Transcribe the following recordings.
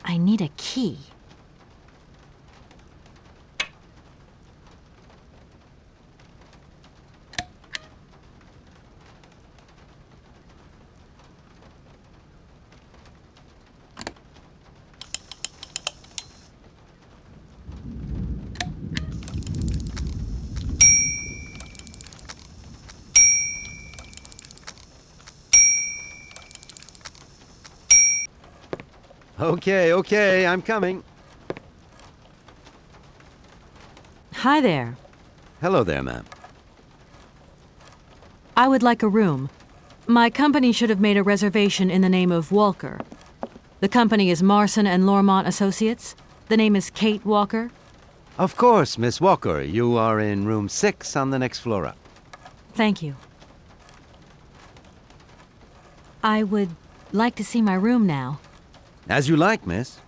I need a key. Okay, I'm coming. Hi there. Hello there, ma'am. I would like a room. My company should have made a reservation in the name of Walker. The company is Marson and Lormont Associates. The name is Kate Walker. Of course, Miss Walker. You are in room 6 on the next floor up. Thank you. I would like to see my room now. As you like, miss.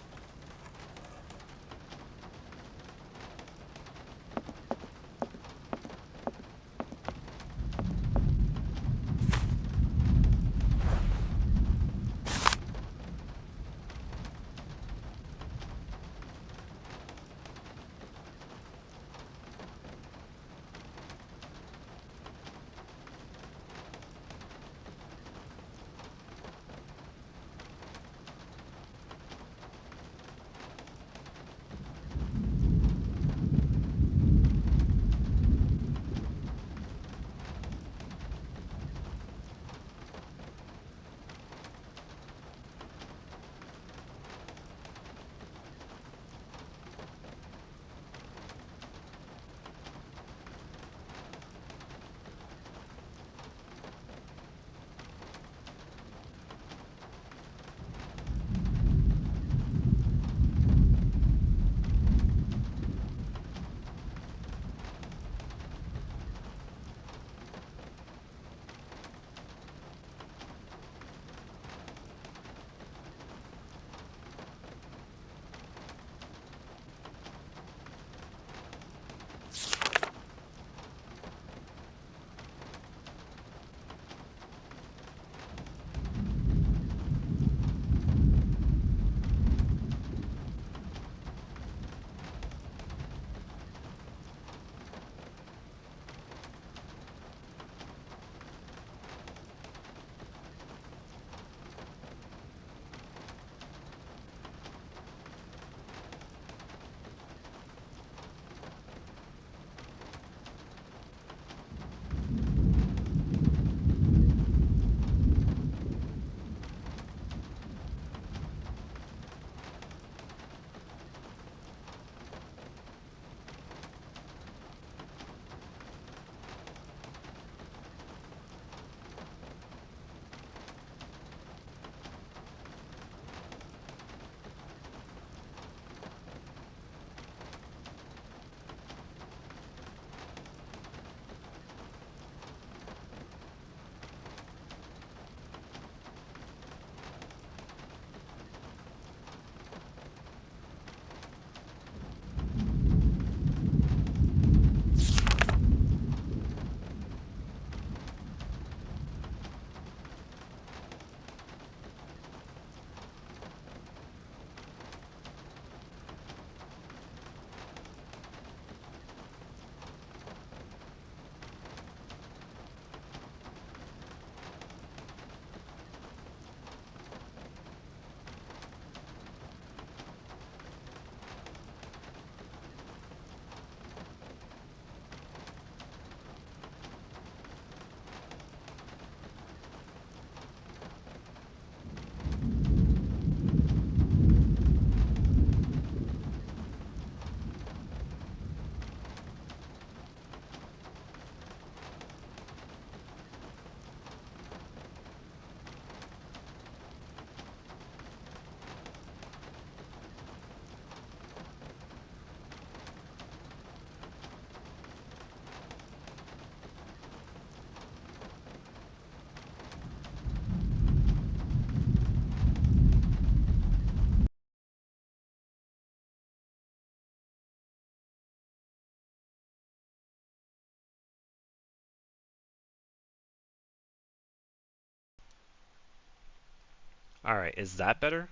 Alright, is that better?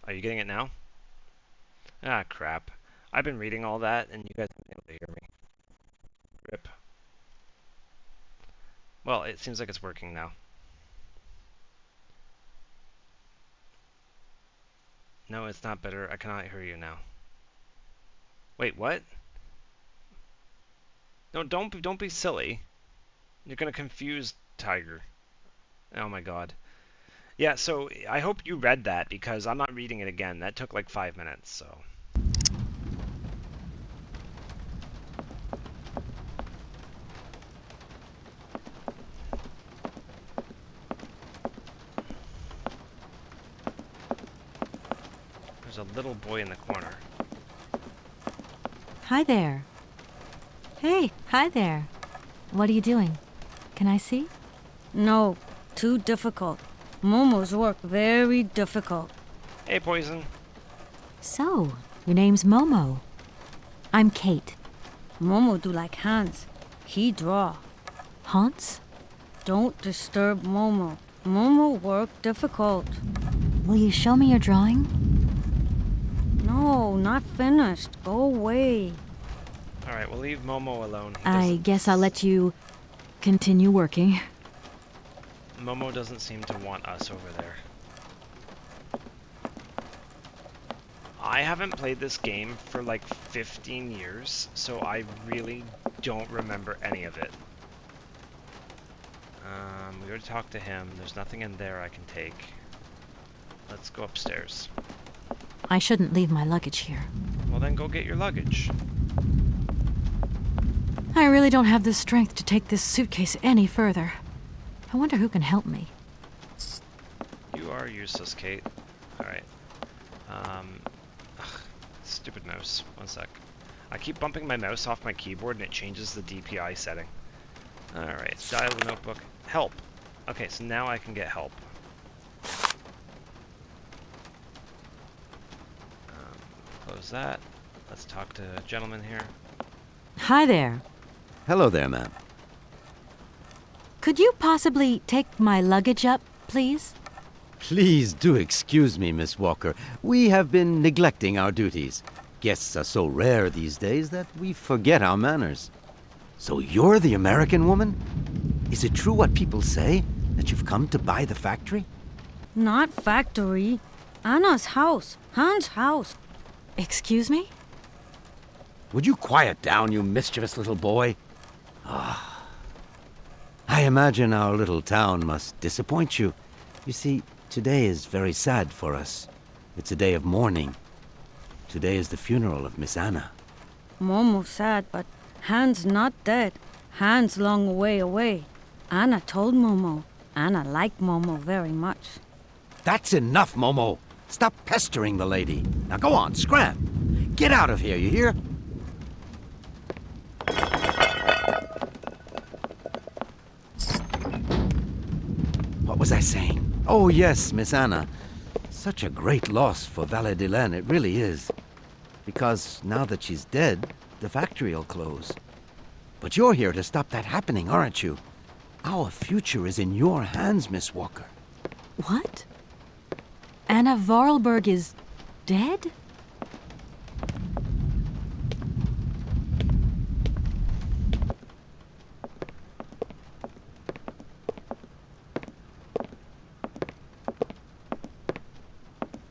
Are you getting it now? Ah, crap. I've been reading all that, and you guys haven't been able to hear me. Rip. Well, it seems like it's working now. No, it's not better. I cannot hear you now. Wait, what? No, don't be silly. You're gonna confuse Tiger. Oh my god. Yeah, so I hope you read that because I'm not reading it again. That took like 5 minutes, so. There's a little boy in the corner. Hi there. Hey, hi there. What are you doing? Can I see? No, too difficult. Momo's work very difficult. Hey, Poison. So, your name's Momo. I'm Kate. Momo do like Hans. He draw. Hans? Don't disturb Momo. Momo work difficult. Will you show me your drawing? No, not finished. Go away. Alright, we'll leave Momo alone. I guess I'll let you continue working. Momo doesn't seem to want us over there. I haven't played this game for like 15 years, so I really don't remember any of it. We already talked to him. There's nothing in there I can take. Let's go upstairs. I shouldn't leave my luggage here. Well, then go get your luggage. I really don't have the strength to take this suitcase any further. I wonder who can help me. You are useless, Kate. Alright. Stupid mouse. One sec. I keep bumping my mouse off my keyboard and it changes the DPI setting. Alright, dial the notebook. Help! Okay, so now I can get help. Close that. Let's talk to a gentleman here. Hi there. Hello there, ma'am. Could you possibly take my luggage up, please? Please do excuse me, Miss Walker. We have been neglecting our duties. Guests are so rare these days that we forget our manners. So you're the American woman? Is it true what people say, that you've come to buy the factory? Not factory. Anna's house. Hans' house. Excuse me? Would you quiet down, you mischievous little boy? I imagine our little town must disappoint you. You see, today is very sad for us. It's a day of mourning. Today is the funeral of Miss Anna. Momo sad, but Hans not dead. Hans long way away. Anna told Momo. Anna liked Momo very much. That's enough, Momo. Stop pestering the lady. Now go on, scram. Get out of here, you hear? What was I saying? Oh, yes, Miss Anna. Such a great loss for Valle-de-Laine, it really is. Because now that she's dead, the factory'll close. But you're here to stop that happening, aren't you? Our future is in your hands, Miss Walker. What? Anna Vorarlberg is dead?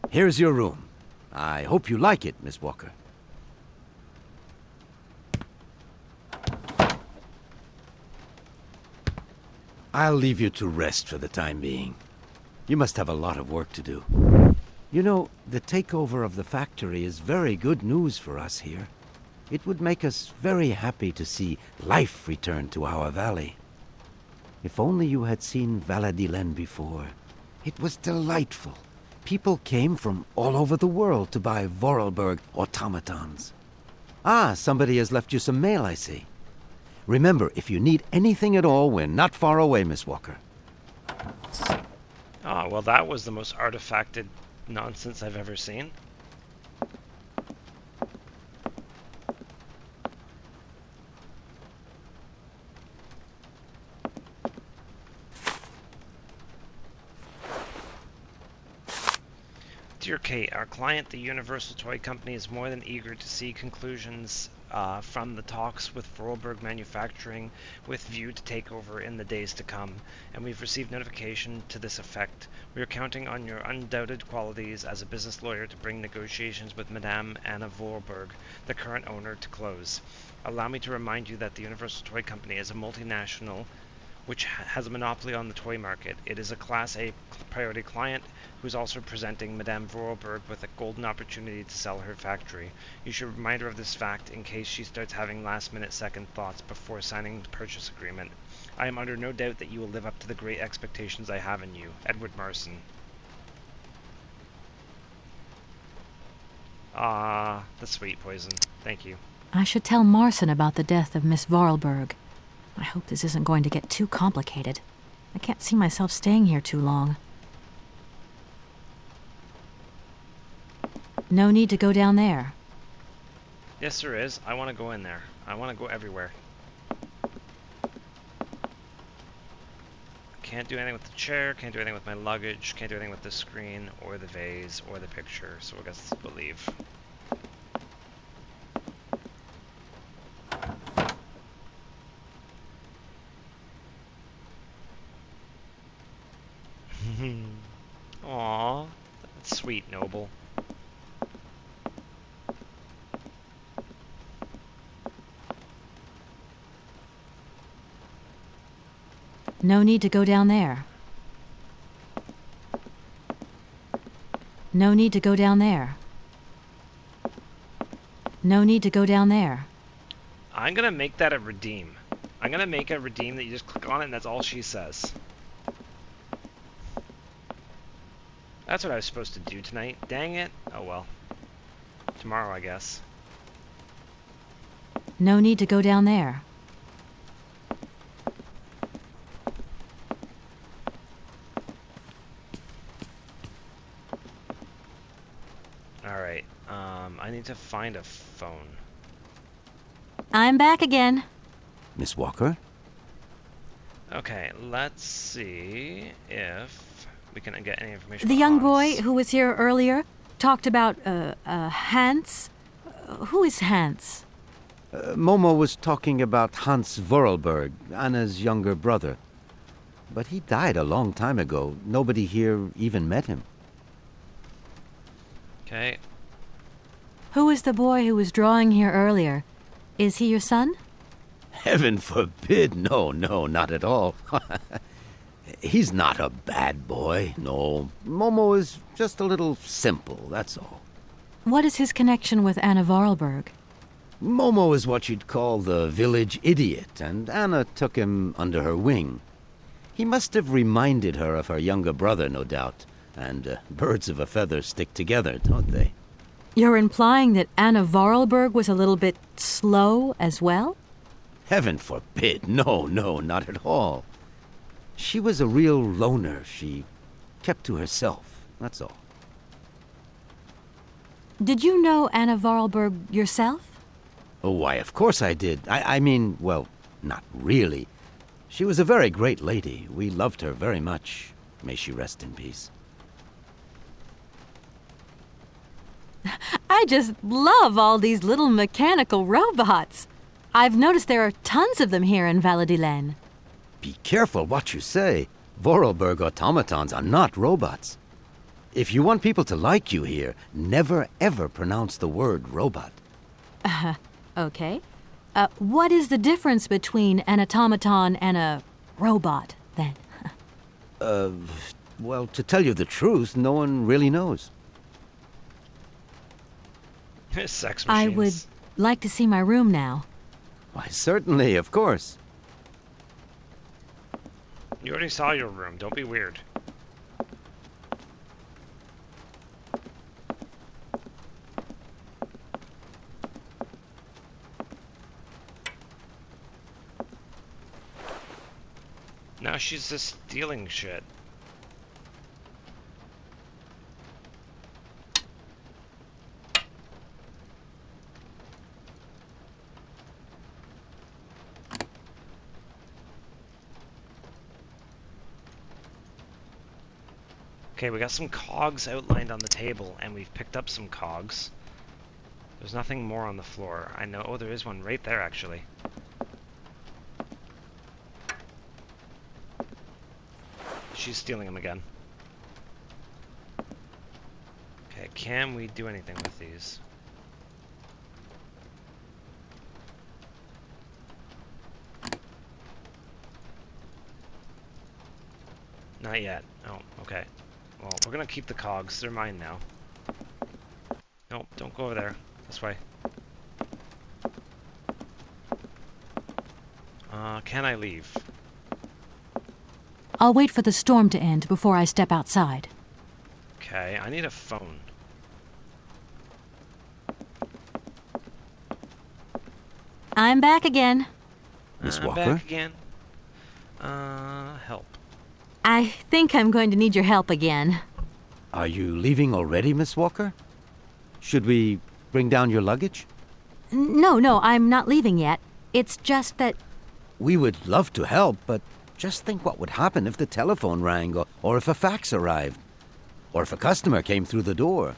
Here's your room. I hope you like it, Miss Walker. I'll leave you to rest for the time being. You must have a lot of work to do. You know, the takeover of the factory is very good news for us here. It would make us very happy to see life return to our valley. If only you had seen Valle-de-Laine before. It was delightful. People came from all over the world to buy Vorarlberg automatons. Ah, somebody has left you some mail, I see. Remember, if you need anything at all, we're not far away, Miss Walker. Ah, well, that was the most artifacted nonsense I've ever seen. Dear Kate, our client, the Universal Toy Company, is more than eager to see conclusions from the talks with Vorarlberg Manufacturing with view to takeover in the days to come, and we've received notification to this effect. We are counting on your undoubted qualities as a business lawyer to bring negotiations with Madame Anna Vorarlberg, the current owner, to close. Allow me to remind you that the Universal Toy Company is a multinational which has a monopoly on the toy market. It is a Class A priority client who is also presenting Madame Vorarlberg with a golden opportunity to sell her factory. You should remind her of this fact in case she starts having last-minute second thoughts before signing the purchase agreement. I am under no doubt that you will live up to the great expectations I have in you. Edward Marson. Ah, the sweet poison. Thank you. I should tell Marson about the death of Miss Vorarlberg. I hope this isn't going to get too complicated. I can't see myself staying here too long. No need to go down there. Yes, there is. I want to go in there. I want to go everywhere. Can't do anything with the chair, can't do anything with my luggage, can't do anything with the screen, or the vase, or the picture, so I guess we'll leave. Aww, that's sweet, Noble. No need to go down there. No need to go down there. No need to go down there. I'm gonna make that a redeem. I'm gonna make a redeem that you just click on it and that's all she says. That's what I was supposed to do tonight. Dang it. Oh well. Tomorrow, I guess. No need to go down there. Alright, I need to find a phone. I'm back again. Miss Walker? Okay, let's see if we can get any information The about young Hans. boy who was here earlier talked about, Hans? Who is Hans? Momo was talking about Hans Vorarlberg, Anna's younger brother. But he died a long time ago. Nobody here even met him. Okay, Who is the boy who was drawing here earlier? Is he your son? Heaven forbid, no, not at all. He's not a bad boy, no. Momo is just a little simple, that's all. What is his connection with Anna Vorarlberg? Momo is what you'd call the village idiot, and Anna took him under her wing. He must have reminded her of her younger brother, no doubt. And birds of a feather stick together, don't they? You're implying that Anna Vorarlberg was a little bit slow as well? Heaven forbid, no, not at all. She was a real loner. She kept to herself, that's all. Did you know Anna Vorarlberg yourself? Oh, why, of course I did. I mean, well, not really. She was a very great lady. We loved her very much. May she rest in peace. I just love all these little mechanical robots. I've noticed there are tons of them here in Valladolid. Be careful what you say. Vorarlberg automatons are not robots. If you want people to like you here, never ever pronounce the word robot. Okay. What is the difference between an automaton and a robot, then? Well, to tell you the truth, no one really knows. Sex machines. I would like to see my room now. Why, certainly, of course. You already saw your room. Don't be weird. Now she's just stealing shit. Okay, we got some cogs outlined on the table, and we've picked up some cogs. There's nothing more on the floor. I know. Oh, there is one right there, actually. She's stealing them again. Okay, can we do anything with these? Not yet. Oh, okay. Well, we're gonna keep the cogs. They're mine now. Nope, don't go over there. This way. Can I leave? I'll wait for the storm to end before I step outside. Okay, I need a phone. I'm back again. Miss I'm Walker? back again. Help. I think I'm going to need your help again. Are you leaving already, Miss Walker? Should we bring down your luggage? No, I'm not leaving yet. It's just that... We would love to help, but just think what would happen if the telephone rang, or if a fax arrived, or if a customer came through the door.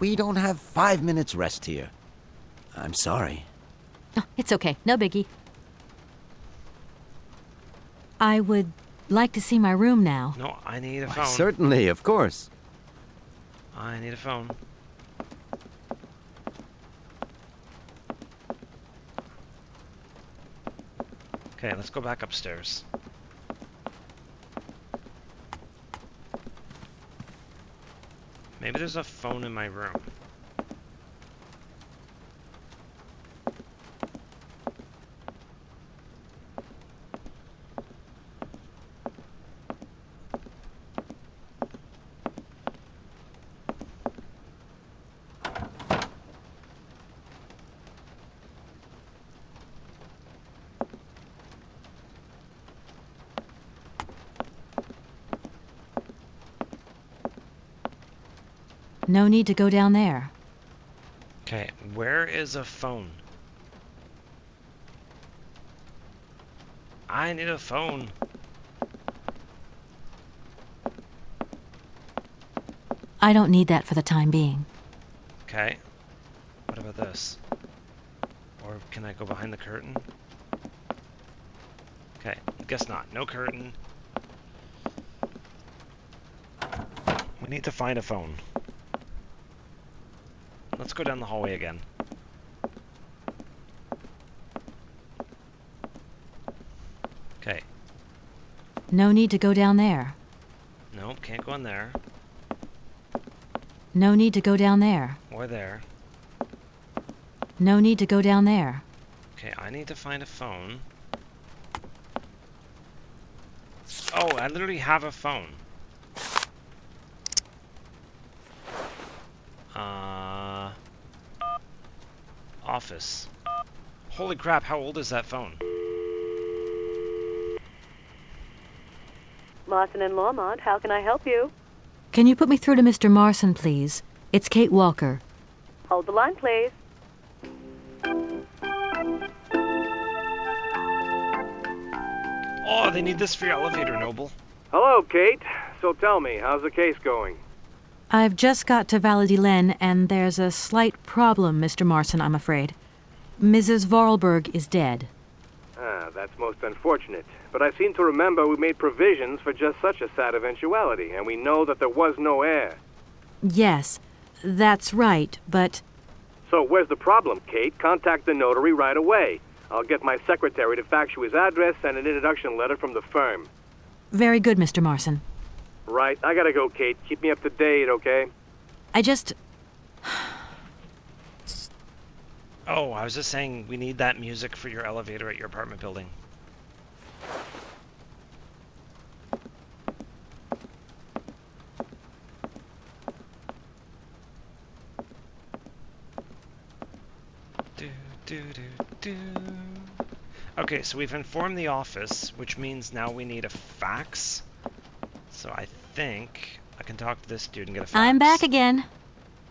We don't have 5 minutes rest here. I'm sorry. Oh, it's okay. No biggie. I would like to see my room now. No, I need a Why, phone. certainly, of course. I need a phone. Okay, let's go back upstairs. Maybe there's a phone in my room. No need to go down there. Okay, where is a phone? I need a phone. I don't need that for the time being. Okay. What about this? Or can I go behind the curtain? Okay, guess not. No curtain. We need to find a phone. Let's go down the hallway again. Okay. No need to go down there. Nope, can't go in there. No need to go down there. Or there. No need to go down there. Okay, I need to find a phone. Oh, I literally have a phone. Office. Holy crap, how old is that phone? Marson and Lormont, how can I help you? Can you put me through to Mr. Marson, please? It's Kate Walker. Hold the line, please. Oh, they need this for your elevator, Noble. Hello, Kate. So tell me, how's the case going? I've just got to Valladolid, and there's a slight problem, Mr. Marson, I'm afraid. Mrs. Vorarlberg is dead. Ah, that's most unfortunate. But I seem to remember we made provisions for just such a sad eventuality, and we know that there was no heir. Yes, that's right, but... So where's the problem, Kate? Contact the notary right away. I'll get my secretary to fax you his address and an introduction letter from the firm. Very good, Mr. Marson. Right, I gotta go, Kate. Keep me up to date, okay? I just... Oh, I was just saying we need that music for your elevator at your apartment building. Do, do, do, do. Okay, so we've informed the office, which means now we need a fax. So I think I can talk to this dude and get a fax. I'm back again.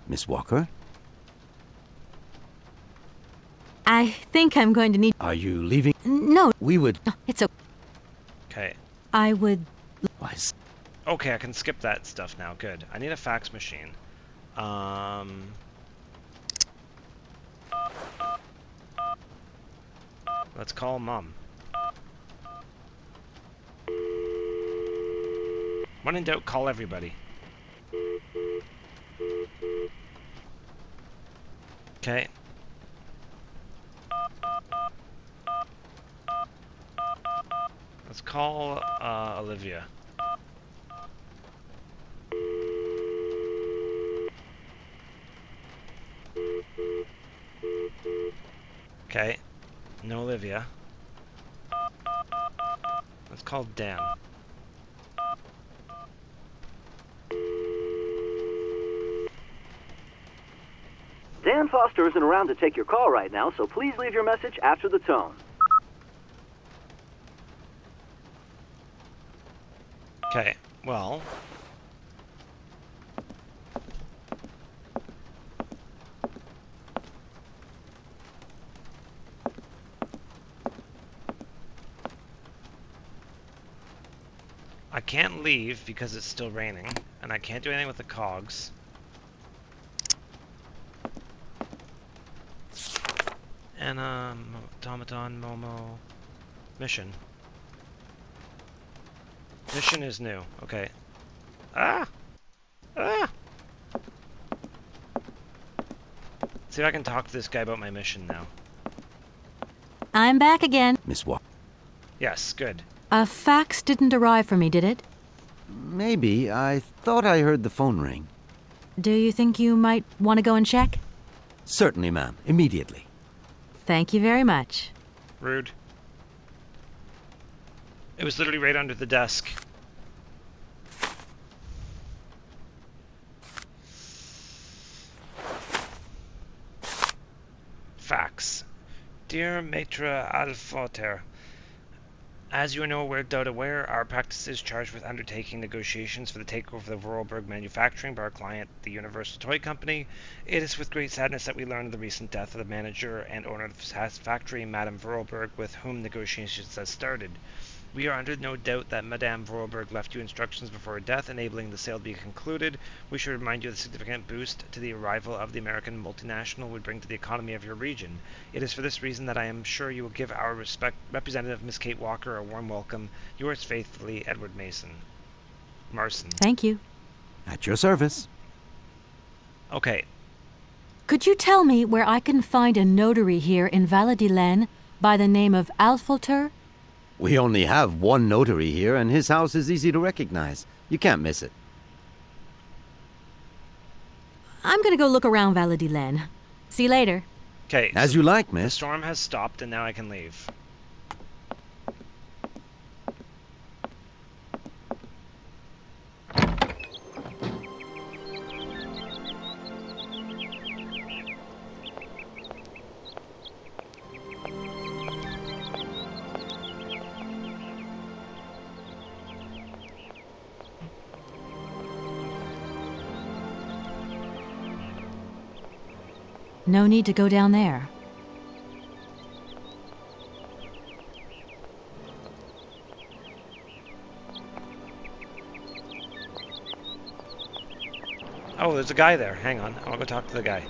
Miss Walker? I think I'm going to need... Are you leaving? No, We would... it's okay. Okay. I would... Why, Okay, I can skip that stuff now. Good. I need a fax machine. Let's call Mom. When in doubt, call everybody. Okay. Let's call Olivia. Okay. No Olivia. Let's call Dan. Dan Foster isn't around to take your call right now, so please leave your message after the tone. Okay, well... I can't leave because it's still raining, and I can't do anything with the cogs. And, automaton, Momo... Mission. Mission is new. Okay. Ah! Ah! See if I can talk to this guy about my mission now. I'm back again. Miss Walker. Yes, good. A fax didn't arrive for me, did it? Maybe. I thought I heard the phone ring. Do you think you might want to go and check? Certainly, ma'am. Immediately. Thank you very much. Rude. It was literally right under the desk. Fax. Dear Maitre Alfoter, as you are no doubt aware, our practice is charged with undertaking negotiations for the takeover of the Vorarlberg manufacturing by our client, the Universal Toy Company. It is with great sadness that we learn of the recent death of the manager and owner of the factory, Madame Vorarlberg, with whom negotiations have started. We are under no doubt that Madame Vorarlberg left you instructions before her death, enabling the sale to be concluded. We should remind you of the significant boost to the arrival of the American multinational would bring to the economy of your region. It is for this reason that I am sure you will give our representative, Miss Kate Walker, a warm welcome. Yours faithfully, Edward Marson. Thank you. At your service. Okay. Could you tell me where I can find a notary here in Valladolid by the name of Alfolter? We only have one notary here, and his house is easy to recognize. You can't miss it. I'm gonna go look around Valladolid. See you later. Okay. As you like, The miss. storm has stopped, and now I can leave. No need to go down there. Oh, there's a guy there. Hang on. I'll go talk to the guy.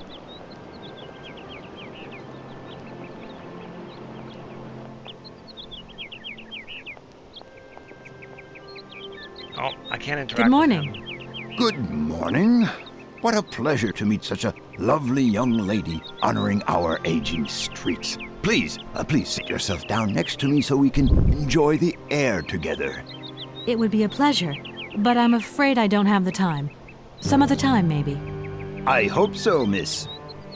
Oh, I can't interact Good morning. with him. Good morning. What a pleasure to meet such a lovely young lady honoring our aging streets. Please sit yourself down next to me so we can enjoy the air together. It would be a pleasure, but I'm afraid I don't have the time. Some other time, maybe. I hope so, miss.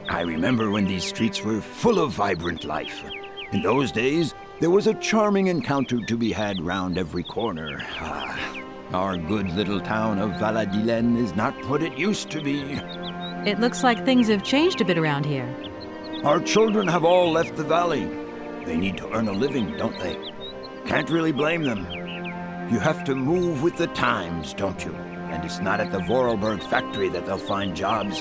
I remember when these streets were full of vibrant life. In those days, there was a charming encounter to be had round every corner. Our good little town of Valladolid is not what it used to be. It looks like things have changed a bit around here. Our children have all left the valley. They need to earn a living, don't they? Can't really blame them. You have to move with the times, don't you? And it's not at the Vorarlberg factory that they'll find jobs.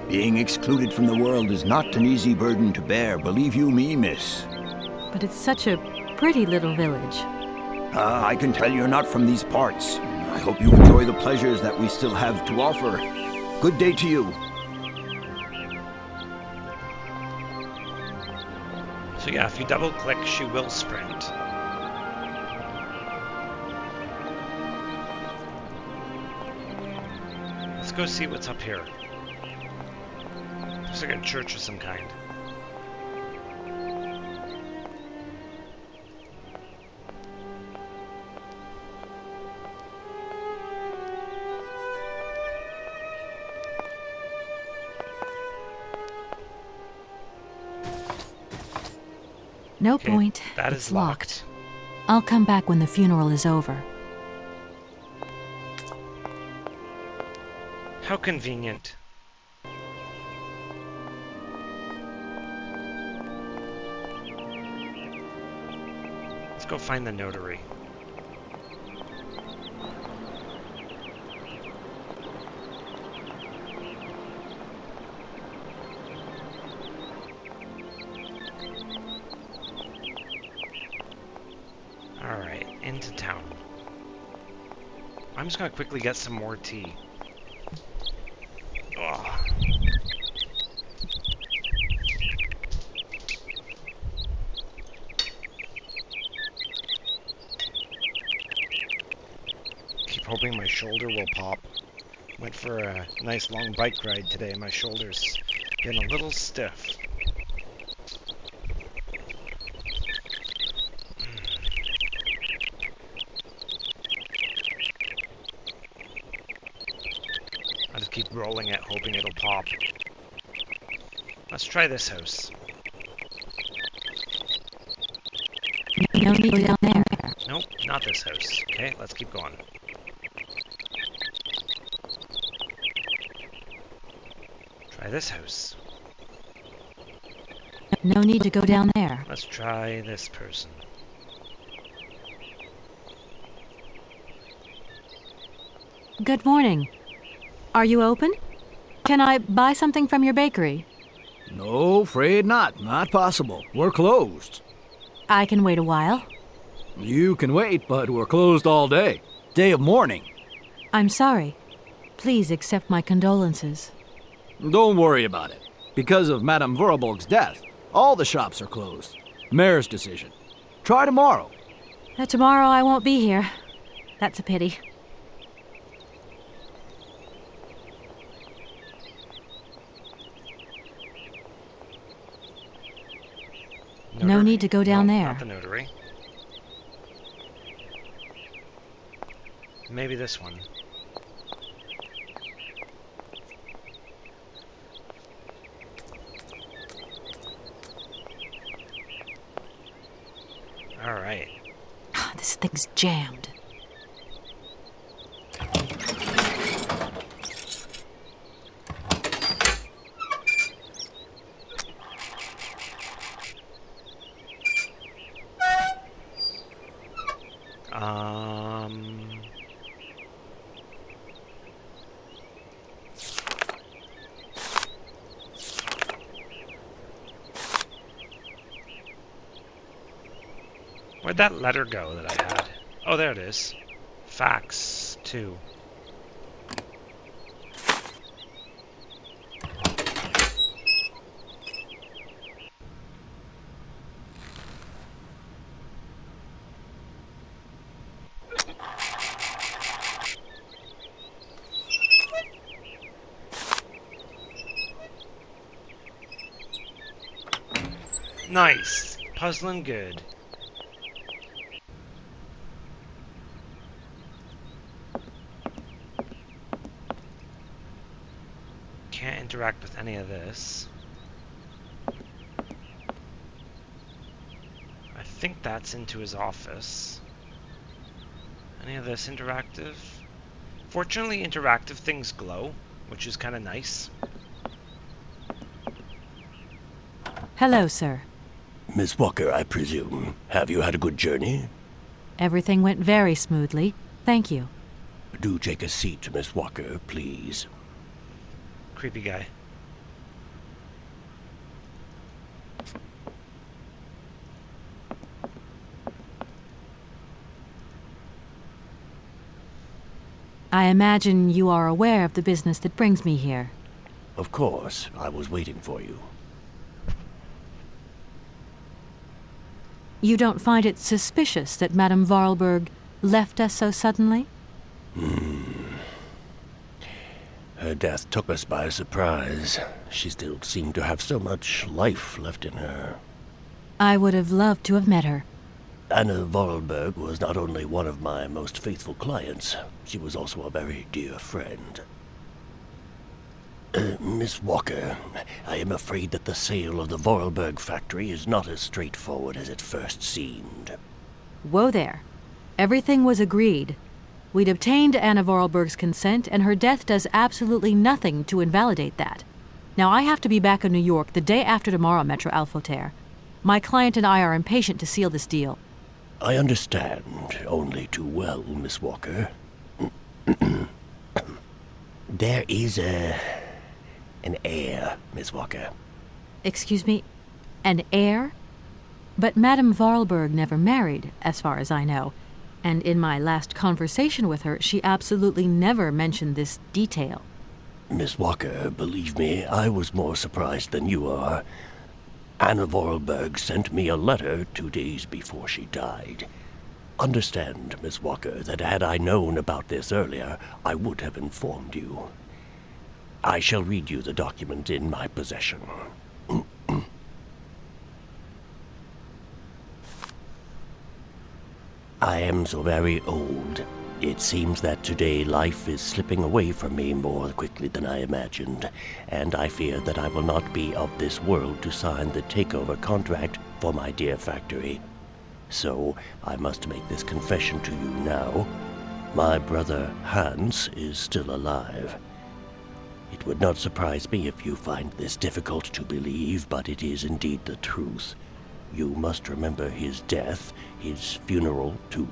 Being excluded from the world is not an easy burden to bear, believe you me, miss. But it's such a pretty little village. I can tell you're not from these parts. I hope you enjoy the pleasures that we still have to offer. Good day to you. So yeah, if you double click, she will sprint. Let's go see what's up here. Looks like a church of some kind. No Okay, point. that It's is locked. I'll come back when the funeral is over. How convenient. Let's go find the notary. Alright, into town. I'm just gonna quickly get some more tea. Ugh. Keep hoping my shoulder will pop. Went for a nice long bike ride today and my shoulder's been a little stiff. I just keep rolling it, hoping it'll pop. Let's try this house. No need to go down there. Nope, not this house. Okay, let's keep going. Try this house. No need to go down there. Let's try this person. Good morning. Are you open? Can I buy something from your bakery? No, afraid not. Not possible. We're closed. I can wait a while. You can wait, but we're closed all day. Day of mourning. I'm sorry. Please accept my condolences. Don't worry about it. Because of Madame Vorarlberg's death, all the shops are closed. Mayor's decision. Try tomorrow. Tomorrow I won't be here. That's a pity. No need to go down Nope, there. Not the notary. Maybe this one. Alright. This thing's jammed. Where'd that letter go that I had? Oh, there it is. Fax 2. Nice. Puzzling good. Can't interact with any of this. I think that's into his office. Any of this interactive? Fortunately, interactive things glow, which is kind of nice. Hello, sir. Miss Walker, I presume. Have you had a good journey? Everything went very smoothly. Thank you. Do take a seat, Miss Walker, please. Creepy guy. I imagine you are aware of the business that brings me here. Of course, I was waiting for you. You don't find it suspicious that Madame Vorarlberg left us so suddenly? Her death took us by surprise. She still seemed to have so much life left in her. I would have loved to have met her. Anna Vorarlberg was not only one of my most faithful clients, she was also a very dear friend. Miss Walker, I am afraid that the sale of the Vorarlberg factory is not as straightforward as it first seemed. Whoa there. Everything was agreed. We'd obtained Anna Vorarlberg's consent, and her death does absolutely nothing to invalidate that. Now, I have to be back in New York the day after tomorrow, Maître Alfotaire. My client and I are impatient to seal this deal. I understand only too well, Miss Walker. There is an heir, Miss Walker. Excuse me? An heir? But Madame Vorarlberg never married, as far as I know. And in my last conversation with her, she absolutely never mentioned this detail. Miss Walker, believe me, I was more surprised than you are. Anna Vorarlberg sent me a letter 2 days before she died. Understand, Miss Walker, that had I known about this earlier, I would have informed you. I shall read you the document in my possession. I am so very old. It seems that today life is slipping away from me more quickly than I imagined, and I fear that I will not be of this world to sign the takeover contract for my dear factory. So I must make this confession to you now. My brother Hans is still alive. It would not surprise me if you find this difficult to believe, but it is indeed the truth. You must remember his death, his funeral, too.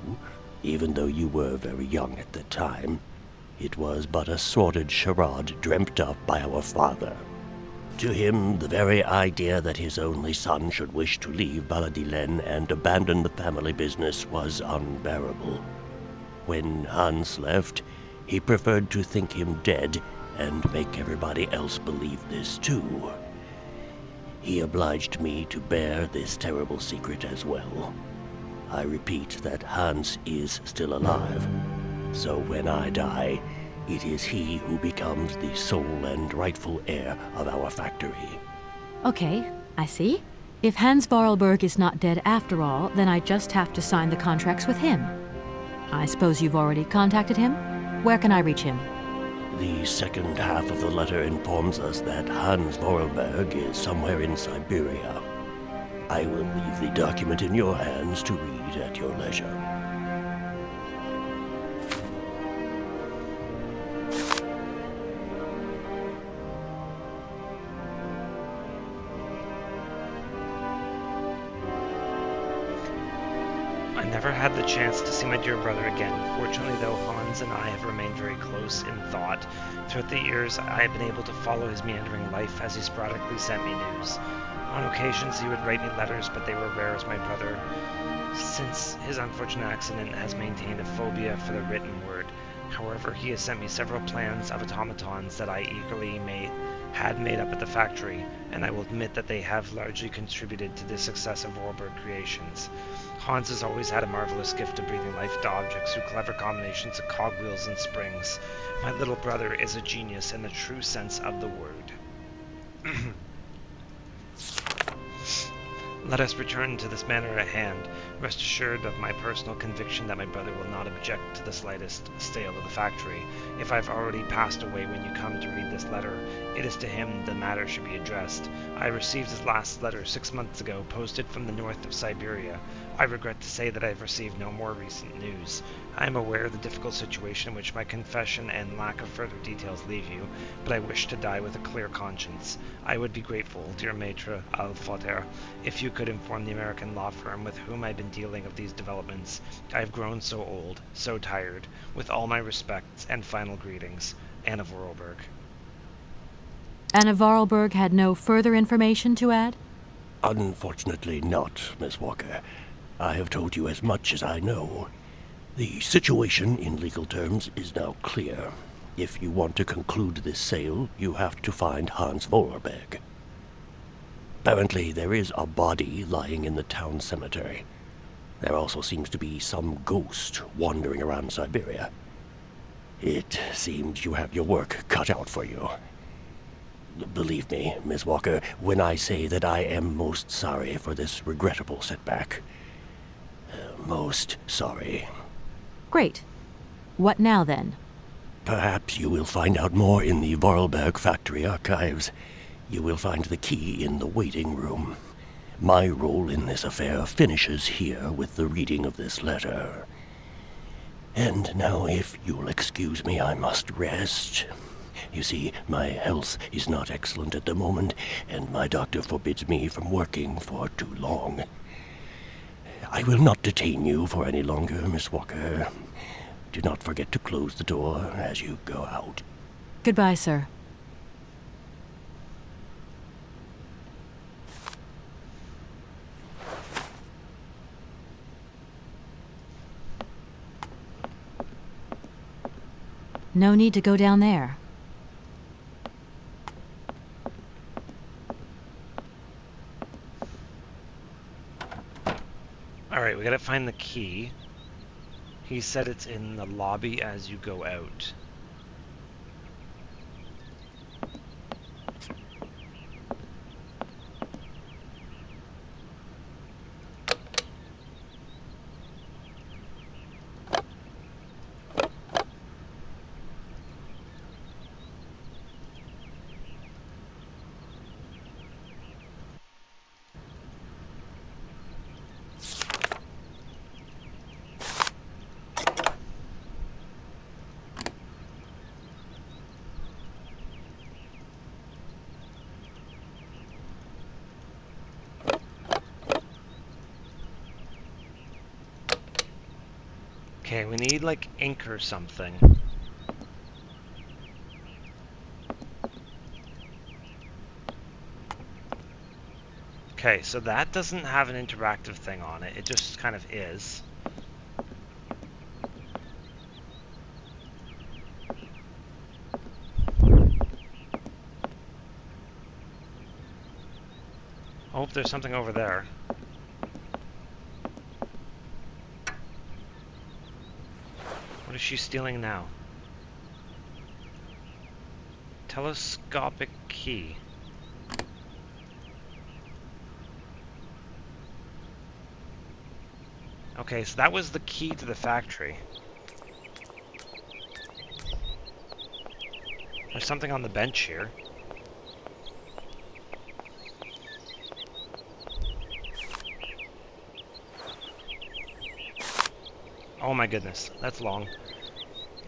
Even though you were very young at the time, it was but a sordid charade dreamt up by our father. To him, the very idea that his only son should wish to leave Baladelan and abandon the family business was unbearable. When Hans left, he preferred to think him dead and make everybody else believe this too. He obliged me to bear this terrible secret as well. I repeat that Hans is still alive, so when I die, it is he who becomes the sole and rightful heir of our factory. Okay, I see. If Hans Vorarlberg is not dead after all, then I just have to sign the contracts with him. I suppose you've already contacted him? Where can I reach him? The second half of the letter informs us that Hans Vorarlberg is somewhere in Syberia. I will leave the document in your hands to read at your leisure. I never had the chance to see my dear brother again. Fortunately, though, Hans and I have remained very close in thought. Throughout the years, I have been able to follow his meandering life as he sporadically sent me news. On occasions, he would write me letters, but they were rare as my brother, since his unfortunate accident, has maintained a phobia for the written word. However, he has sent me several plans of automatons that I eagerly had made up at the factory, and I will admit that they have largely contributed to the success of Vorarlberg creations. Hans has always had a marvelous gift of breathing life to objects through clever combinations of cogwheels and springs. My little brother is a genius in the true sense of the word. Let us return to this matter at hand. Rest assured of my personal conviction that my brother will not object to the slightest sale of the factory. If I've already passed away when you come to read this letter, it is to him the matter should be addressed. I received his last letter 6 months ago, posted from the north of Syberia. I regret to say that I have received no more recent news. I am aware of the difficult situation in which my confession and lack of further details leave you, but I wish to die with a clear conscience. I would be grateful, dear Maître Alfotaire, if you could inform the American law firm with whom I've been dealing of these developments. I have grown so old, so tired. With all my respects and final greetings, Anna Vorarlberg. Anna Vorarlberg had no further information to add? Unfortunately not, Miss Walker. I have told you as much as I know. The situation, in legal terms, is now clear. If you want to conclude this sale, you have to find Hans Vollerberg. Apparently, there is a body lying in the town cemetery. There also seems to be some ghost wandering around Syberia. It seems you have your work cut out for you. Believe me, Miss Walker, when I say that I am most sorry for this regrettable setback. Most sorry. Great. What now, then? Perhaps you will find out more in the Vorarlberg factory archives. You will find the key in the waiting room. My role in this affair finishes here with the reading of this letter. And now, if you'll excuse me, I must rest. You see, my health is not excellent at the moment, and my doctor forbids me from working for too long. I will not detain you for any longer, Miss Walker. Do not forget to close the door as you go out. Goodbye, sir. No need to go down there. Alright, we gotta find the key. He said it's in the lobby as you go out. Okay, we need like ink or something. Okay, so that doesn't have an interactive thing on it. It just kind of is. I hope there's something over there. What is she stealing now? Telescopic key. Okay, so that was the key to the factory. There's something on the bench here. Oh my goodness, that's long.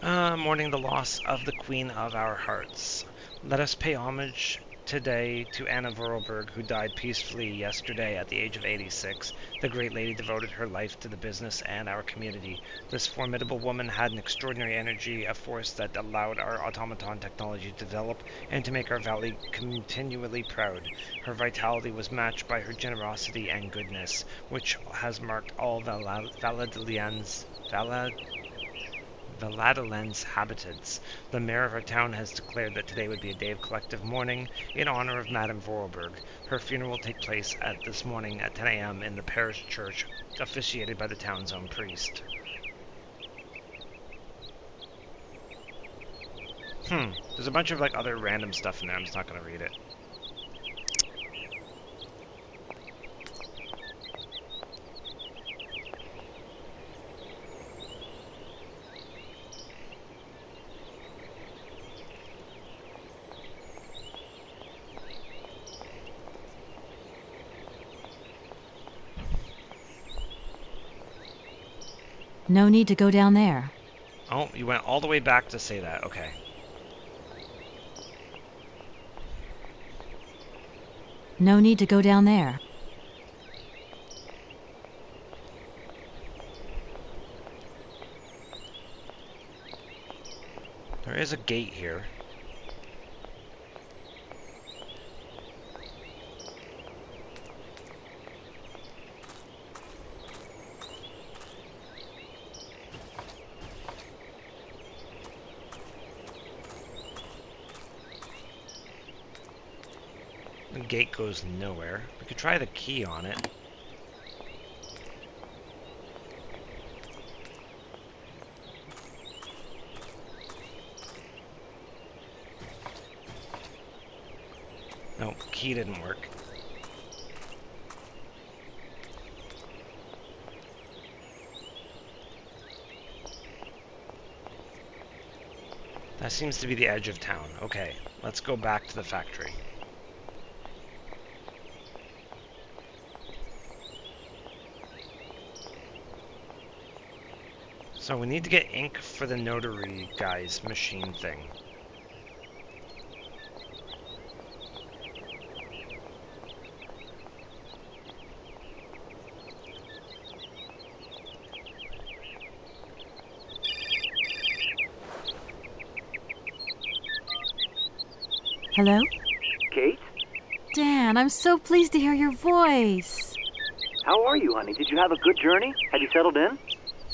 Mourning the loss of the queen of our hearts. Let us pay homage today to Anna Vorarlberg, who died peacefully yesterday at the age of 86. The great lady devoted her life to the business and our community. This formidable woman had an extraordinary energy, a force that allowed our automaton technology to develop and to make our valley continually proud. Her vitality was matched by her generosity and goodness, which has marked all Valadelen's habitats. The mayor of our town has declared that today would be a day of collective mourning in honor of Madame Vorarlberg. Her funeral will take place this morning at 10 a.m. in the parish church, officiated by the town's own priest. There's a bunch of like other random stuff in there. I'm just not going to read it. No need to go down there. Oh, you went all the way back to say that. Okay. No need to go down there. There is a gate here. gate goes nowhere. We could try the key on it. No, key didn't work. That seems to be the edge of town. Okay, let's go back to the factory. So we need to get ink for the notary guy's machine thing. Hello? Kate? Dan, I'm so pleased to hear your voice. How are you, honey? Did you have a good journey? Have you settled in?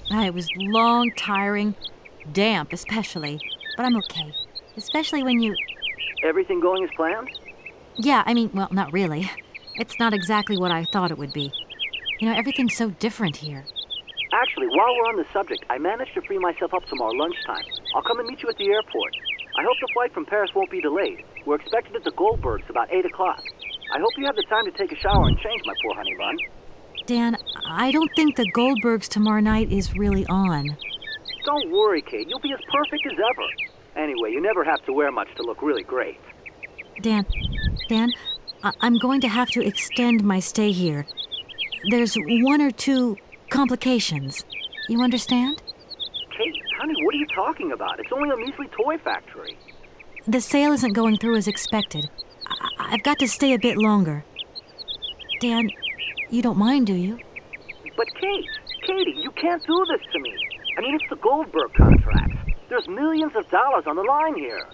It was long, tiring, damp especially, but I'm okay. Especially when you... Everything going as planned? Yeah, I mean, well, not really. It's not exactly what I thought it would be. You know, everything's so different here. Actually, while we're on the subject, I managed to free myself up tomorrow lunchtime. I'll come and meet you at the airport. I hope the flight from Paris won't be delayed. We're expected at the Goldbergs about 8 o'clock. I hope you have the time to take a shower and change, my poor honey bun. Dan, I don't think the Goldbergs tomorrow night is really on. Don't worry, Kate. You'll be as perfect as ever. Anyway, you never have to wear much to look really great. Dan, I'm going to have to extend my stay here. There's 1 or 2 complications. You understand? Kate, honey, what are you talking about? It's only a measly toy factory. The sale isn't going through as expected. I've got to stay a bit longer. Dan, you don't mind, do you? But Katie, you can't do this to me. I mean, it's the Goldberg contract. There's millions of dollars on the line here.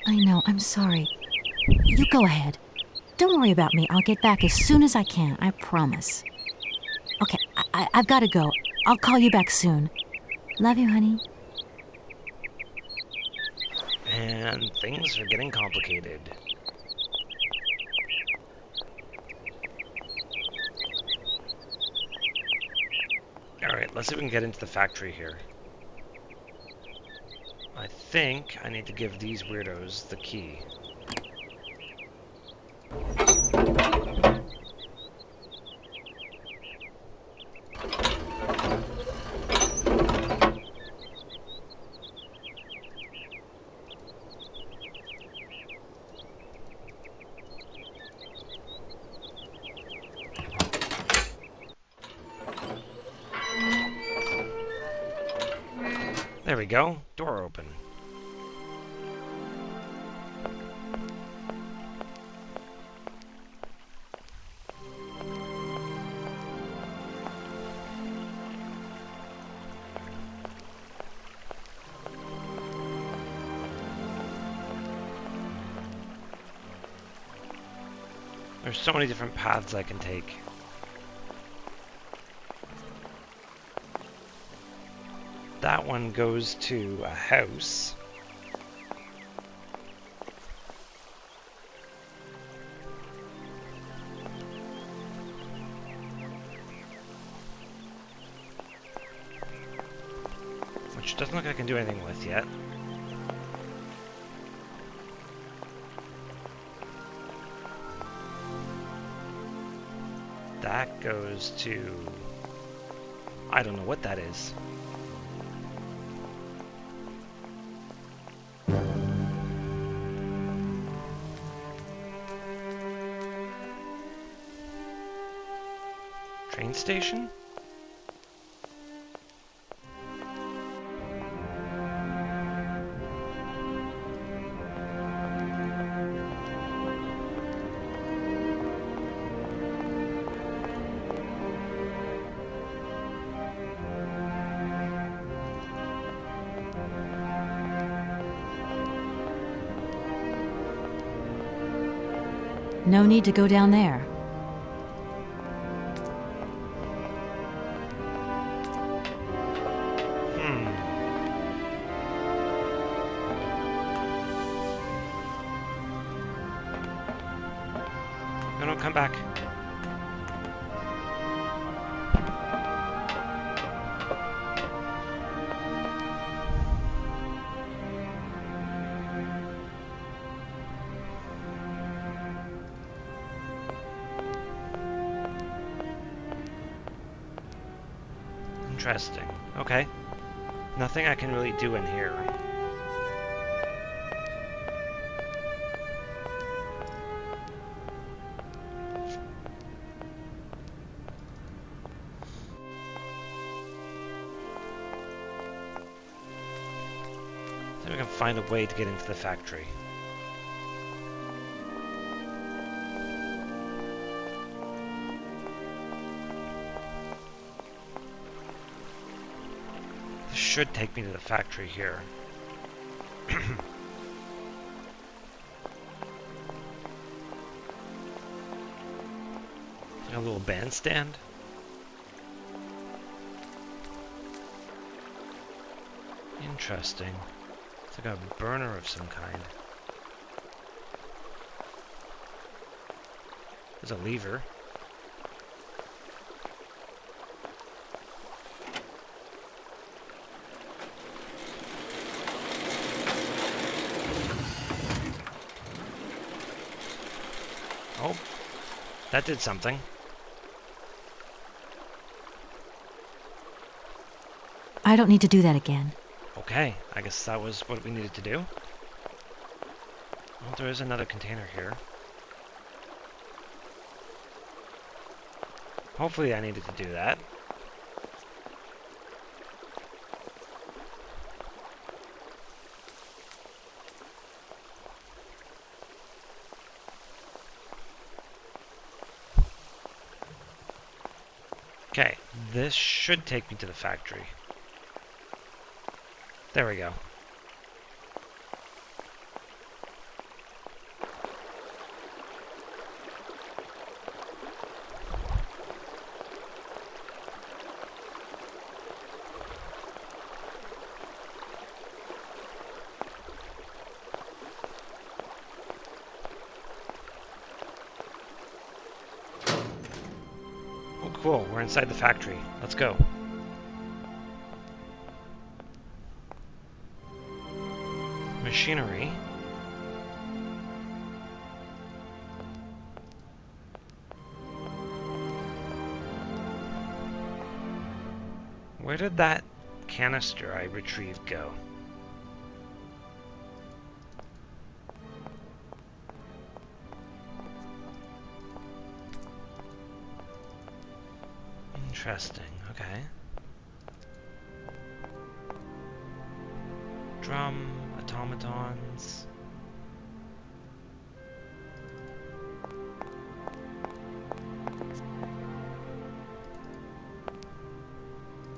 I know, I'm sorry. You go ahead. Don't worry about me. I'll get back as soon as I can, I promise. Okay, I've got to go. I'll call you back soon. Love you, honey. And things are getting complicated. Alright, let's see if we can get into the factory here. I think I need to give these weirdos the key. There we go. Door open. There's so many different paths I can take. That one goes to a house. Which doesn't look like I can do anything with yet. That goes to... I don't know what that is. Train station? No need to go down there. come back. Interesting. Okay. Nothing I can really do in here. I think we can find a way to get into the factory. Should take me to the factory here. A little bandstand. Interesting. It's like a burner of some kind. There's a lever. Oh, that did something. I don't need to do that again. Okay, I guess that was what we needed to do. Well, there is another container here. Hopefully I needed to do that. Okay, this should take me to the factory. There we go. Oh, cool. We're inside the factory. Let's go. Machinery. Where did that canister I retrieved go? Interesting, okay. Drum, automatons.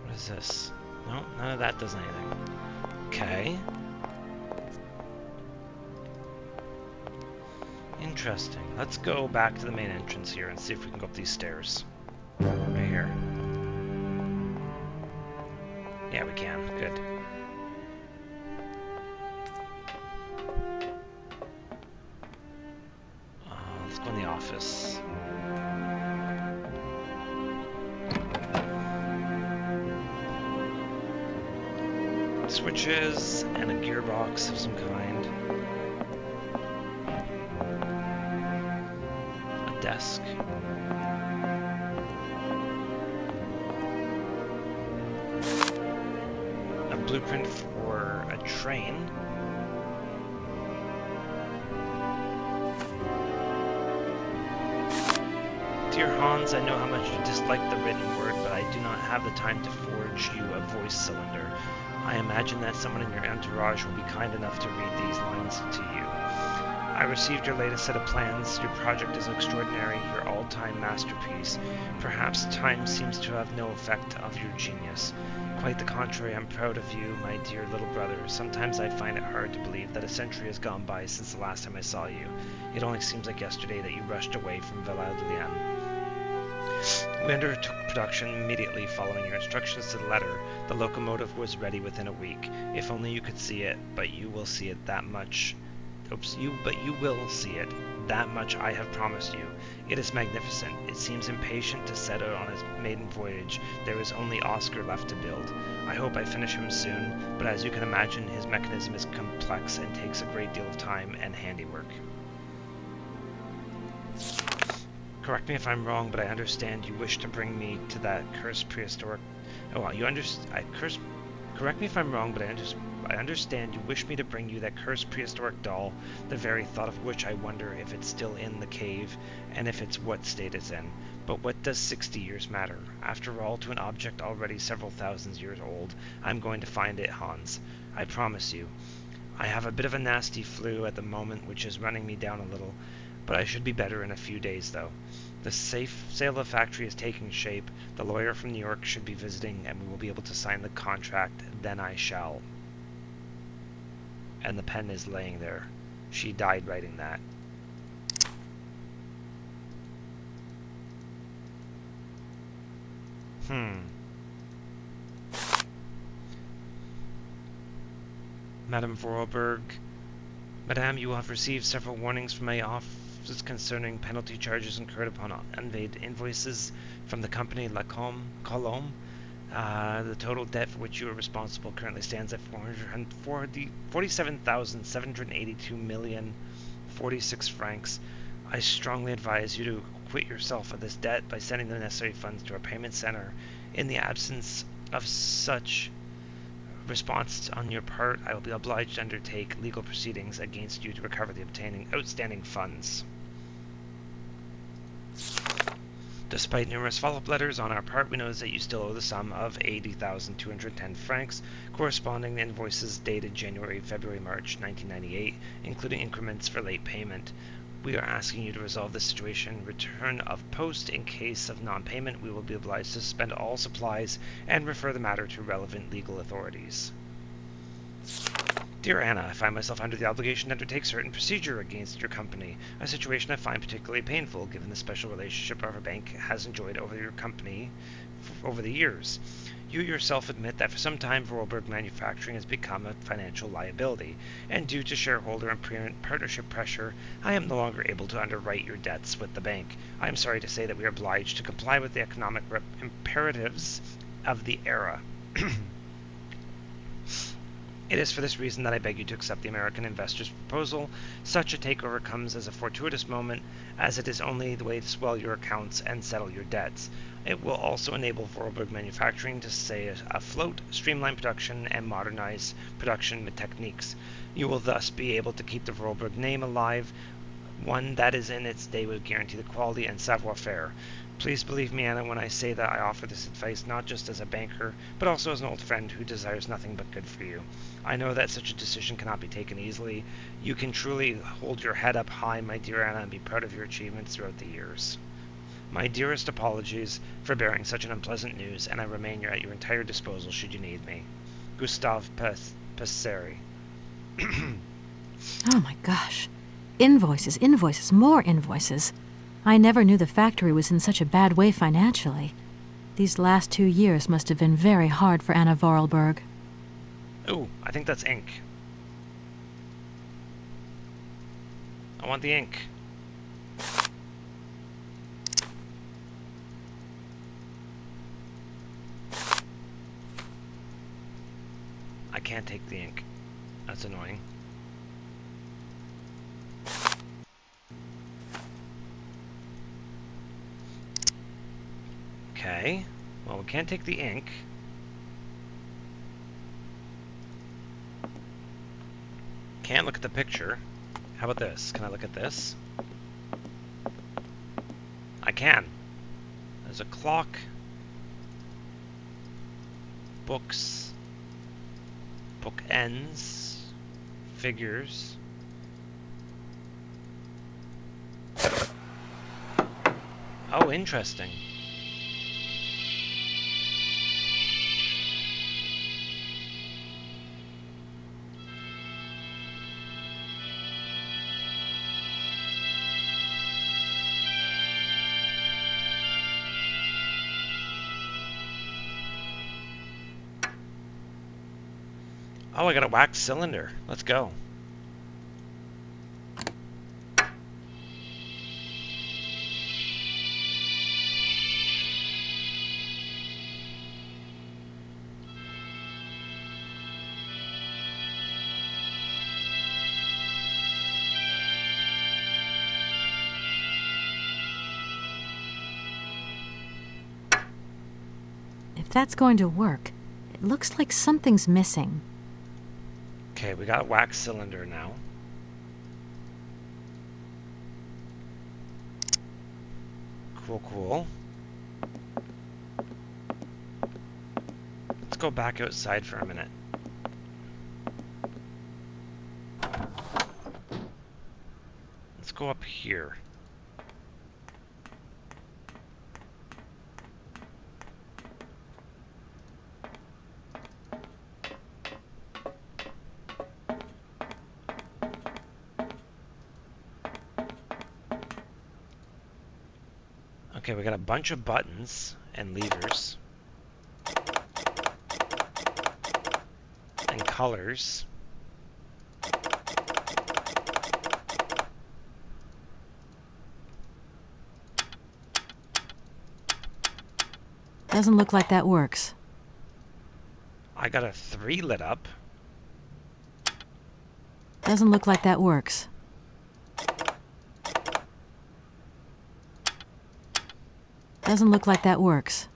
What is this? No, none of that does anything. Okay. Interesting. Let's go back to the main entrance here and see if we can go up these stairs. Right here. Yeah, we can. Good. Let's go in the office. Switches and a gearbox of some kind. A desk. A blueprint for a train. Dear Hans, I know how much you dislike the written word, but I do not have the time to forge you a voice cylinder. I imagine that someone in your entourage will be kind enough to read these lines to you. I received your latest set of plans. Your project is extraordinary, your all-time masterpiece. Perhaps time seems to have no effect of your genius. Quite the contrary, I'm proud of you, my dear little brother. Sometimes I find it hard to believe that a century has gone by since the last time I saw you. It only seems like yesterday that you rushed away from Valladolid. We undertook production immediately following your instructions to the letter. The locomotive was ready within a week. If only you could see it, but you will see it that much. But you will see it That much I have promised you. It is magnificent. It seems impatient to set out on his maiden voyage. There is only Oscar left to build. I hope I finish him soon, but as you can imagine, his mechanism is complex and takes a great deal of time and handiwork. Correct me if I'm wrong, but I understand you wish to bring me to that cursed prehistoric... Oh, well, Correct me if I'm wrong, but I understand you wish me to bring you that cursed prehistoric doll, the very thought of which I wonder if it's still in the cave, and if it's what state it's in. But what does 60 years matter? After all, to an object already several thousands years old, I'm going to find it, Hans. I promise you. I have a bit of a nasty flu at the moment, which is running me down a little, but I should be better in a few days, though. The sale of the factory is taking shape. The lawyer from New York should be visiting, and we will be able to sign the contract. Then I shall. And the pen is laying there. She died writing that. Madame Vorarlberg. Madame, you will have received several warnings from my office concerning penalty charges incurred upon unpaid invoices from the company La Colombe. The total debt for which you are responsible currently stands at 47,782,046 francs. I strongly advise you to acquit yourself of this debt by sending the necessary funds to our payment center. In the absence of such response on your part, I will be obliged to undertake legal proceedings against you to recover the outstanding funds. Despite numerous follow-up letters on our part, we notice that you still owe the sum of 80,210 francs, corresponding to invoices dated January, February, March 1998, including increments for late payment. We are asking you to resolve this situation. Return of post. In case of non-payment, we will be obliged to suspend all supplies and refer the matter to relevant legal authorities. Dear Anna, I find myself under the obligation to undertake certain procedure against your company, a situation I find particularly painful given the special relationship our bank has enjoyed over your company over the years. You yourself admit that for some time Vorarlberg Manufacturing has become a financial liability, and due to shareholder and partnership pressure, I am no longer able to underwrite your debts with the bank. I am sorry to say that we are obliged to comply with the economic imperatives of the era. It is for this reason that I beg you to accept the American investors' proposal. Such a takeover comes as a fortuitous moment, as it is only the way to swell your accounts and settle your debts. It will also enable Vorarlberg Manufacturing to stay afloat, streamline production, and modernize production techniques. You will thus be able to keep the Vorarlberg name alive. One that is in its day would guarantee the quality and savoir-faire. Please believe me, Anna, when I say that I offer this advice not just as a banker, but also as an old friend who desires nothing but good for you. I know that such a decision cannot be taken easily. You can truly hold your head up high, my dear Anna, and be proud of your achievements throughout the years. My dearest apologies for bearing such an unpleasant news, and I remain at your entire disposal should you need me. Gustave Passeri. Oh my gosh. Invoices, invoices, more invoices. I never knew the factory was in such a bad way financially. These last 2 years must have been very hard for Anna Vorarlberg. Ooh, I think that's ink. I want the ink. I can't take the ink. That's annoying. Okay, well, we can't take the ink. Can't look at the picture. How about this? Can I look at this? I can. There's a clock. Books. Book ends. Figures. Oh, interesting. Oh, I got a wax cylinder. Let's go. that's going to work. It looks like something's missing. Okay, we got a wax cylinder now. Cool. Let's go back outside for a minute. Let's go up here. Okay, we got a bunch of buttons and levers and colors. Doesn't look like that works. I got a 3 lit up. Doesn't look like that works. Doesn't look like that works.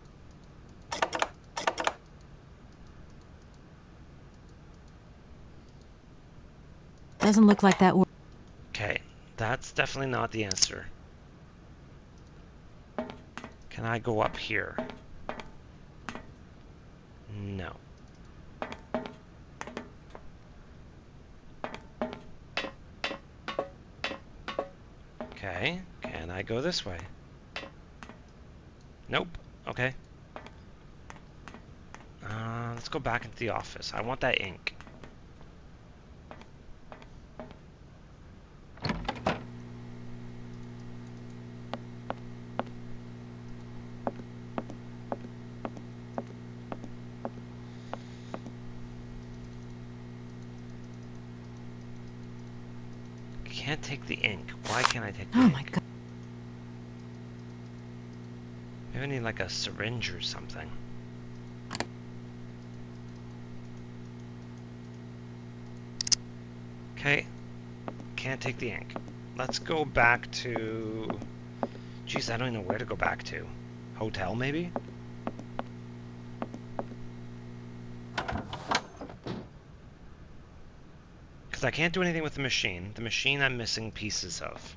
Doesn't look like that works. Okay, that's definitely not the answer. Can I go up here? No. Okay, can I go this way? Nope. Okay. Let's go back into the office. I want that ink. Can't take the ink. Why can't I take the ink? Oh my god. Maybe I need like a syringe or something. Okay. Can't take the ink. Let's go back to... Jeez, I don't even know where to go back to. Hotel, maybe? Because I can't do anything with the machine. The machine I'm missing pieces of.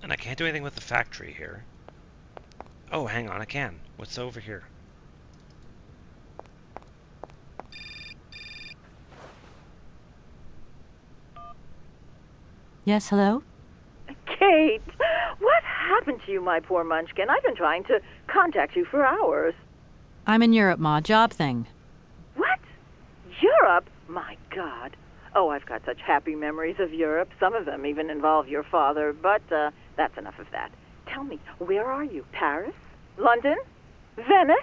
And I can't do anything with the factory here. Oh, hang on, I can. What's over here? Yes, hello? Kate, what happened to you, my poor munchkin? I've been trying to contact you for hours. I'm in Europe, Ma. Job thing. What? Europe? My God. Oh, I've got such happy memories of Europe. Some of them even involve your father, but that's enough of that. Tell me, where are you? Paris? London? Venice?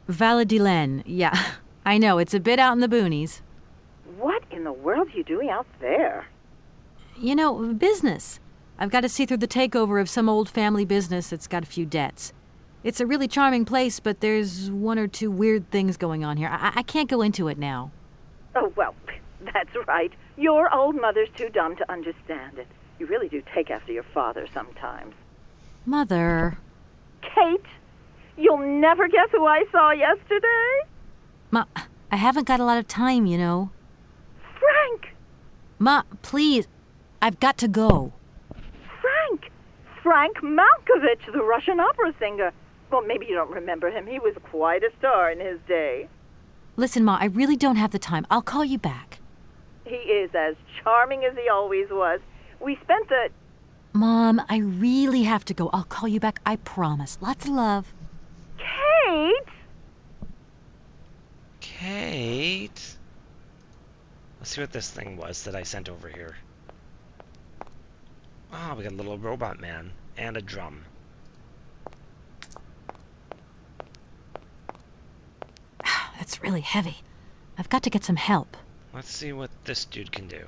Valladolid. Yeah, I know. It's a bit out in the boonies. What in the world are you doing out there? You know, business. I've got to see through the takeover of some old family business that's got a few debts. It's a really charming place, but there's one or two weird things going on here. I can't go into it now. Oh, well, that's right. Your old mother's too dumb to understand it. You really do take after your father sometimes. Mother. Kate, you'll never guess who I saw yesterday? Ma, I haven't got a lot of time, you know. Frank! Ma, please. I've got to go. Frank Malkovich, the Russian opera singer. Well, maybe you don't remember him. He was quite a star in his day. Listen, Ma, I really don't have the time. I'll call you back. He is as charming as he always was. We spent the... Mom, I really have to go. I'll call you back, I promise. Lots of love. Kate! Kate? Let's see what this thing was that I sent over here. Oh, we got a little robot man and a drum. That's really heavy. I've got to get some help. Let's see what this dude can do.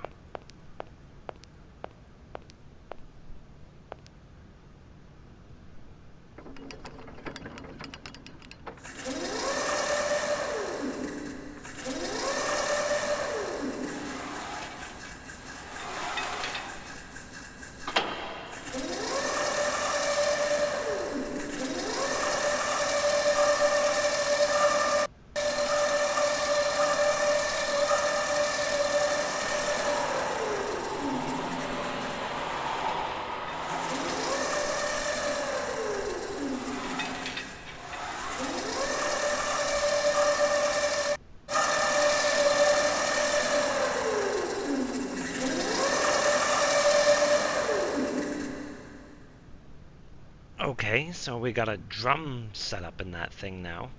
Okay, so we got a drum set up in that thing now.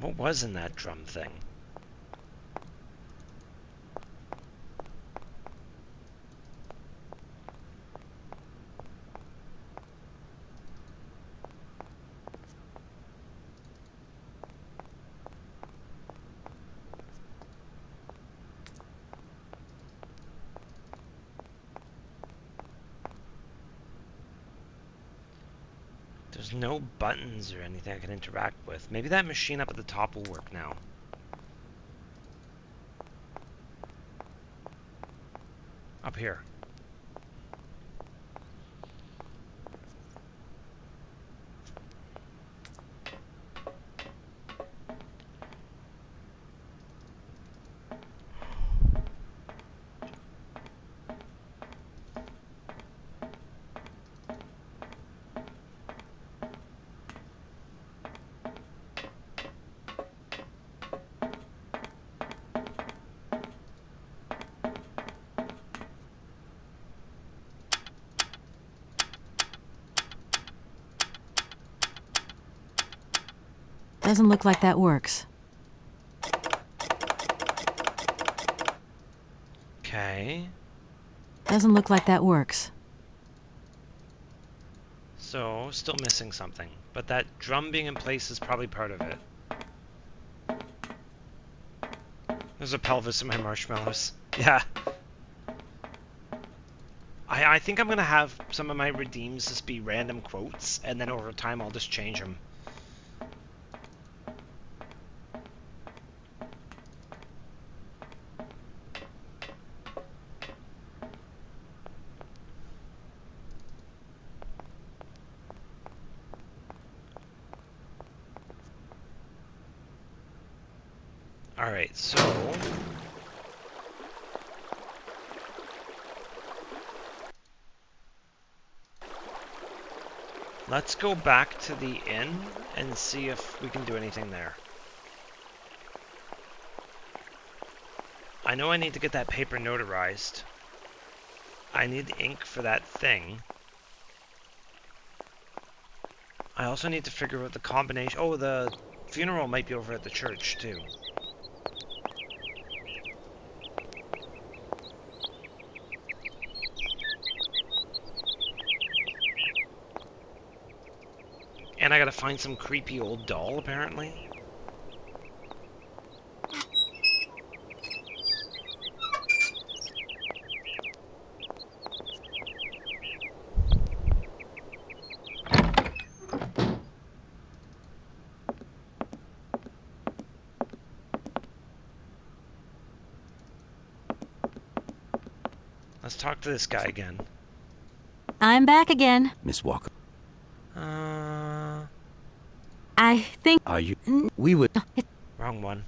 What was in that drum thing? There's no buttons or anything I can interact with. Maybe that machine up at the top will work now. Up here. Doesn't look like that works. Okay. Doesn't look like that works. So, still missing something. But that drum being in place is probably part of it. There's a pelvis in my marshmallows. Yeah. I think I'm going to have some of my redeems just be random quotes, and then over time I'll just change them. Alright, so... let's go back to the inn and see if we can do anything there. I know I need to get that paper notarized. I need ink for that thing. I also need to figure out the combination... oh, the funeral might be over at the church, too. And I gotta find some creepy old doll, apparently. Let's talk to this guy again. I'm back again. Miss Walker. I think... Are you... we would... Wrong one.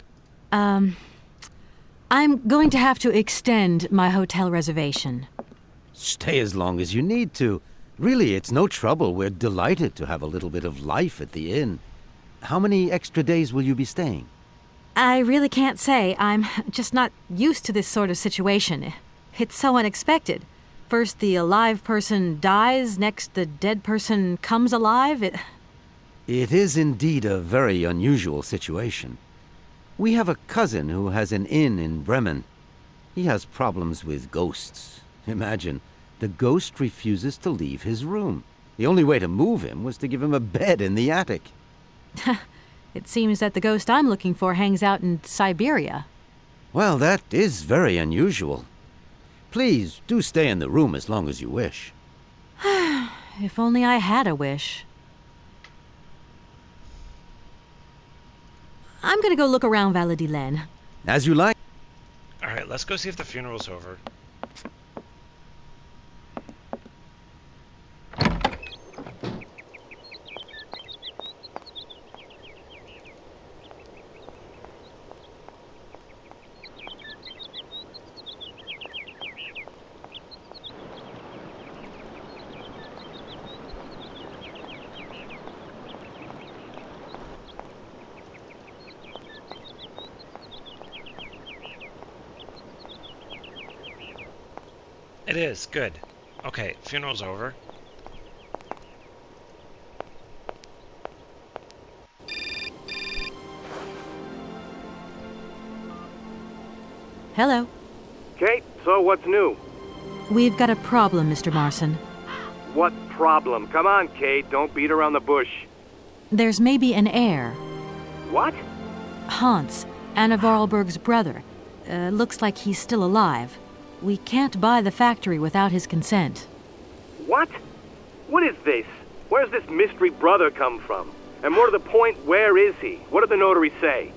I'm going to have to extend my hotel reservation. Stay as long as you need to. Really, it's no trouble. We're delighted to have a little bit of life at the inn. How many extra days will you be staying? I really can't say. I'm just not used to this sort of situation. It's so unexpected. First the alive person dies, next the dead person comes alive. It is indeed a very unusual situation. We have a cousin who has an inn in Bremen. He has problems with ghosts. Imagine, the ghost refuses to leave his room. The only way to move him was to give him a bed in the attic. It seems that the ghost I'm looking for hangs out in Syberia. Well, that is very unusual. Please, do stay in the room as long as you wish. If only I had a wish. I'm gonna go look around Valladolid. As you like. Alright, let's go see if the funeral's over. It is, good. Okay, funeral's over. Hello. Kate, so what's new? We've got a problem, Mr. Marson. What problem? Come on, Kate, don't beat around the bush. There's maybe an heir. What? Hans, Anna Vorarlberg's brother. Looks like he's still alive. We can't buy the factory without his consent. What? What is this? Where's this mystery brother come from? And more to the point, where is he? What did the notary say?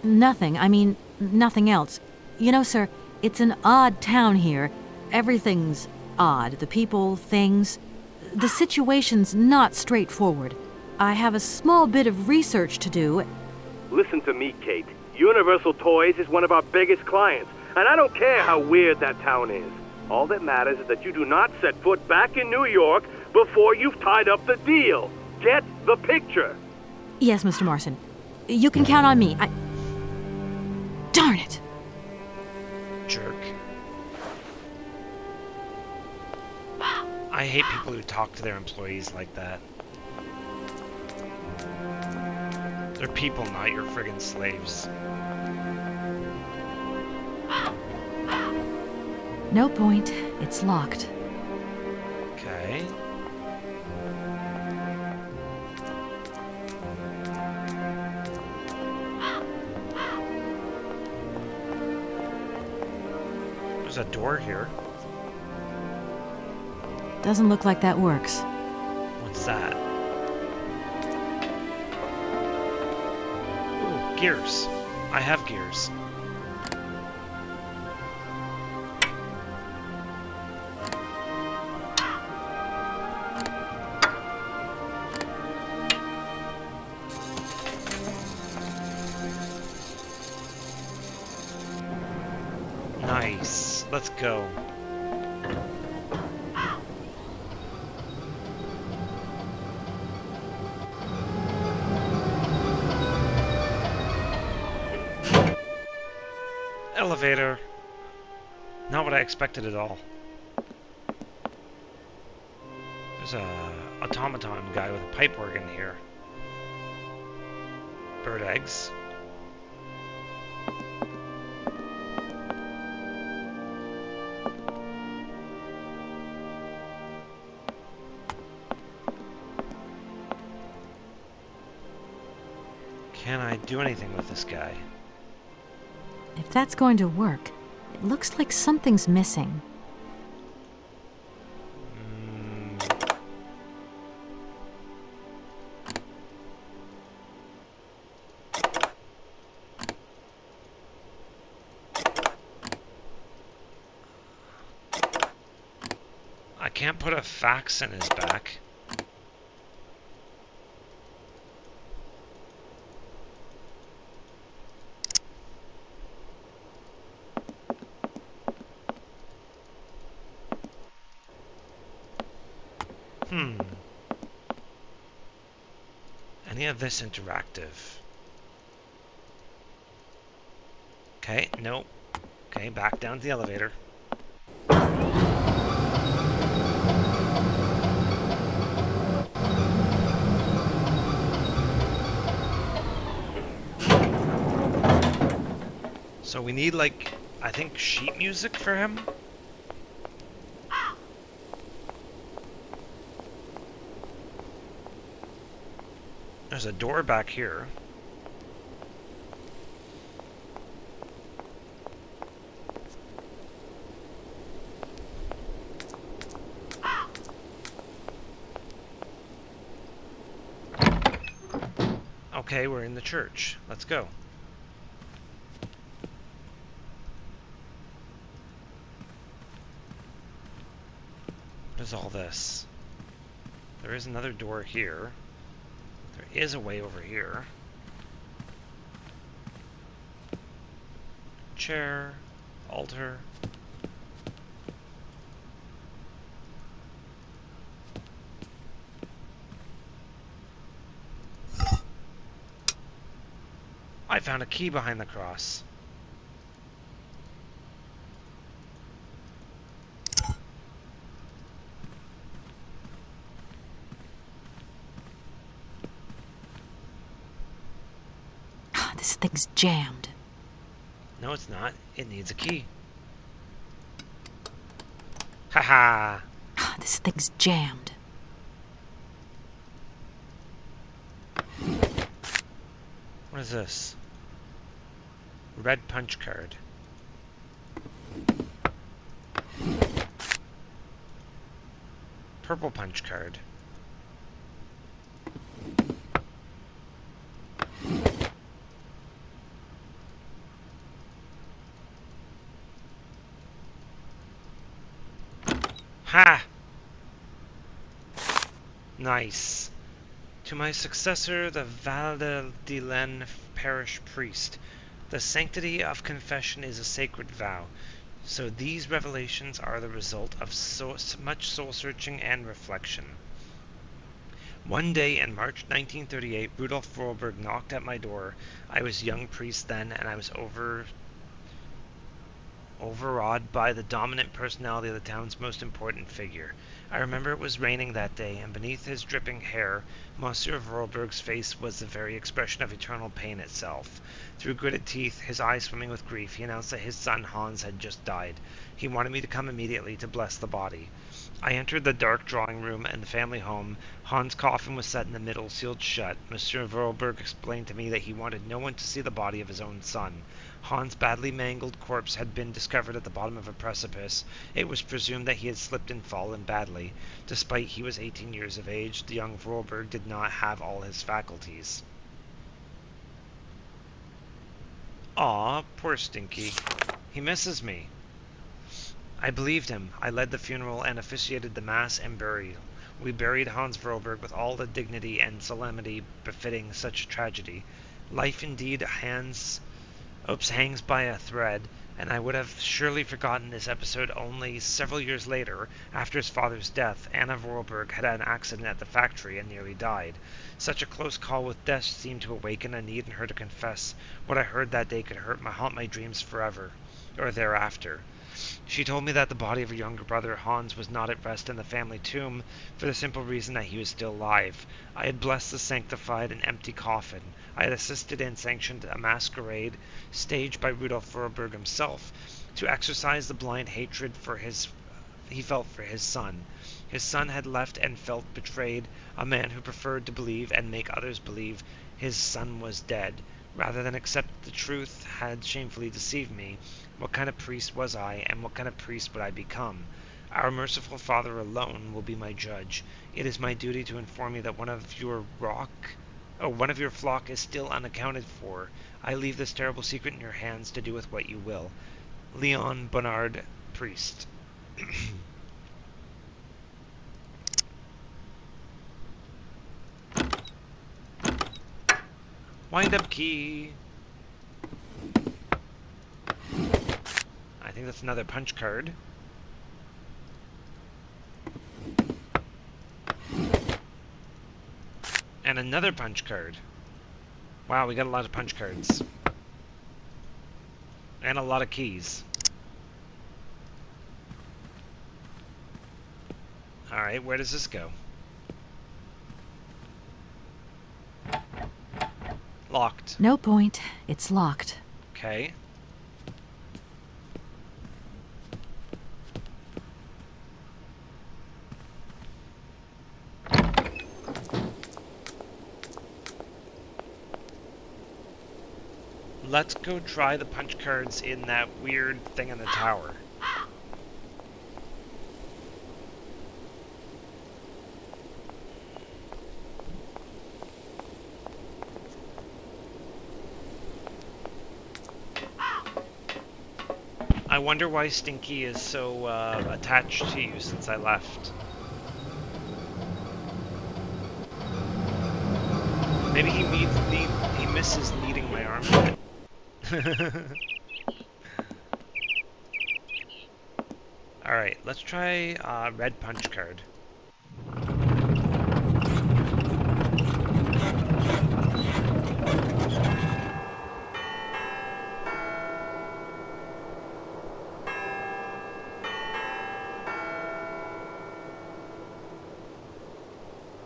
Nothing. I mean, nothing else. You know, sir, it's an odd town here. Everything's odd. The people, things. The situation's not straightforward. I have a small bit of research to do. Listen to me, Kate. Universal Toys is one of our biggest clients, and I don't care how weird that town is. All that matters is that you do not set foot back in New York before you've tied up the deal. Get the picture. Yes, Mr. Marson. You can count on me. Darn it! Jerk. I hate people who talk to their employees like that. They're people, not your friggin' slaves. No point. It's locked. Okay. There's a door here. Doesn't look like that works. What's that? Ooh, gears. I have gears. Nice. Let's go. Elevator. Not what I expected at all. There's a automaton guy with a pipe organ here. Bird eggs. Can I do anything with this guy? If that's going to work, it looks like something's missing. I can't put a fax in his back. Any of this interactive? Okay, nope. Okay, back down to the elevator. So we need, like, I think sheet music for him? There's a door back here. Okay, we're in the church. Let's go. What is all this? There is another door here. There is a way over here. Chair, altar. I found a key behind the cross. this thing's jammed. No, it's not. It needs a key. Haha! This thing's jammed. What is this? Red punch card. Purple punch card. Ha! Nice. To my successor, the Valdelen parish priest. The sanctity of confession is a sacred vow. So these revelations are the result of so much soul-searching and reflection. One day in March 1938, Rudolf Vorarlberg knocked at my door. I was young priest then, and I was overawed by the dominant personality of the town's most important figure. I remember it was raining that day, and beneath his dripping hair, Monsieur Vorarlberg's face was the very expression of eternal pain itself. Through gritted teeth, his eyes swimming with grief, he announced that his son Hans had just died. He wanted me to come immediately to bless the body. I entered the dark drawing room and the family home. Hans' coffin was set in the middle, sealed shut. Monsieur Vorarlberg explained to me that he wanted no one to see the body of his own son. Hans' badly mangled corpse had been discovered at the bottom of a precipice. It was presumed that he had slipped and fallen badly. Despite he was 18 years of age, the young Vorarlberg did not have all his faculties. Aw, poor Stinky. He misses me. I believed him. I led the funeral and officiated the mass and burial. We buried Hans Vorarlberg with all the dignity and solemnity befitting such a tragedy. Life indeed hangs by a thread, and I would have surely forgotten this episode only several years later, after his father's death. Anna Vorarlberg had an accident at the factory and nearly died. Such a close call with death seemed to awaken a need in her to confess. What I heard that day could haunt my dreams forever, or thereafter. She told me that the body of her younger brother Hans was not at rest in the family tomb, for the simple reason that he was still alive. I had blessed the sanctified and empty coffin. I had assisted and sanctioned a masquerade staged by Rudolf Vorarlberg himself to exercise the blind hatred he felt for his son. His son had left and felt betrayed, a man who preferred to believe and make others believe his son was dead, rather than accept the truth, had shamefully deceived me. What kind of priest was I, and what kind of priest would I become? Our merciful Father alone will be my judge. It is my duty to inform you that one of your flock is still unaccounted for. I leave this terrible secret in your hands to do with what you will. Leon Bernard, priest. Wind-up key. I think that's another punch card. And another punch card. Wow, we got a lot of punch cards. And a lot of keys. Alright, where does this go? Locked. No point. It's locked. Okay. Let's go try the punch cards in that weird thing in the tower. I wonder why Stinky is so attached to you since I left. Maybe he misses kneading my armpit. Alright, let's try red punch card.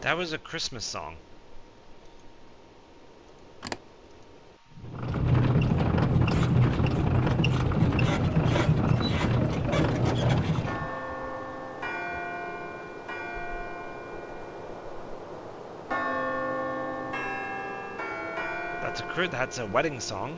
That was a Christmas song. secret. That's a wedding song.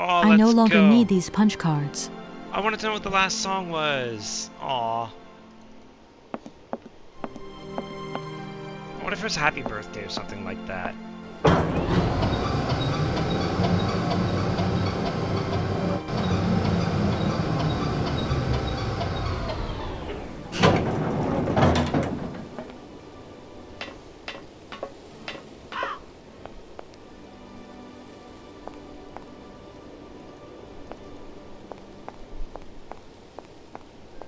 Oh, I no let's longer go. need these punch cards. I wanted to know what the last song was. Aw. What if it was Happy Birthday or something like that?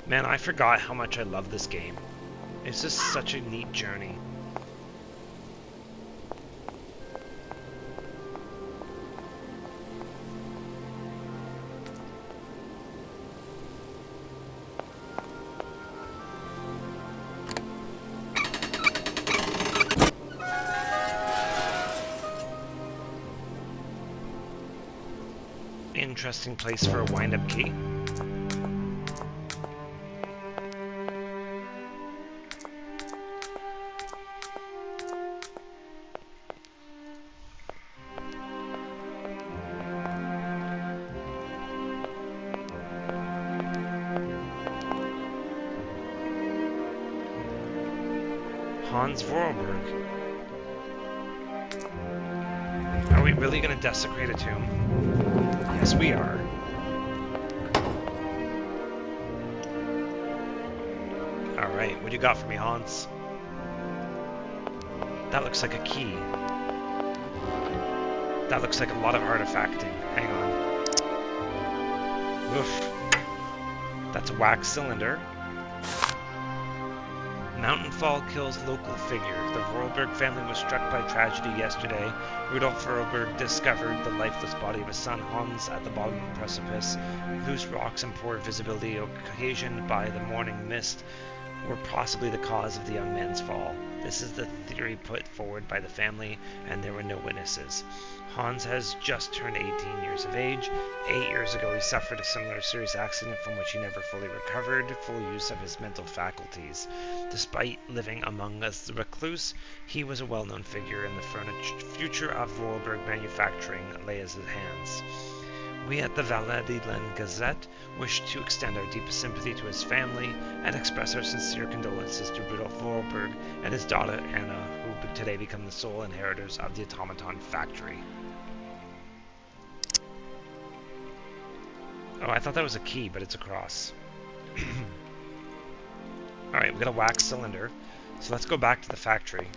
Man, I forgot how much I love this game. It's just such a neat journey. Interesting place for a wind-up key. Hans Vorarlberg. Are we really going to desecrate a tomb? Yes, we are. Alright, what do you got for me, Hans? That looks like a key. That looks like a lot of artifacting. Hang on. Oof. That's a wax cylinder. Mountain fall kills local figure. The Vorarlberg family was struck by tragedy yesterday. Rudolf Vorarlberg discovered the lifeless body of his son Hans at the bottom of the precipice. Loose rocks and poor visibility occasioned by the morning mist were possibly the cause of the young man's fall. This is the theory put forward by the family, and there were no witnesses. Hans has just turned 18 years of age. 8 years ago, he suffered a similar serious accident from which he never fully recovered full use of his mental faculties. Despite living among us the recluse, he was a well-known figure in the future of Vorarlberg manufacturing lay in his hands. We at the Valladolid Gazette wish to extend our deepest sympathy to his family and express our sincere condolences to Rudolf Vorarlberg and his daughter Anna, who today become the sole inheritors of the automaton factory. Oh, I thought that was a key, but it's a cross. Alright, we got a wax cylinder, so let's go back to the factory.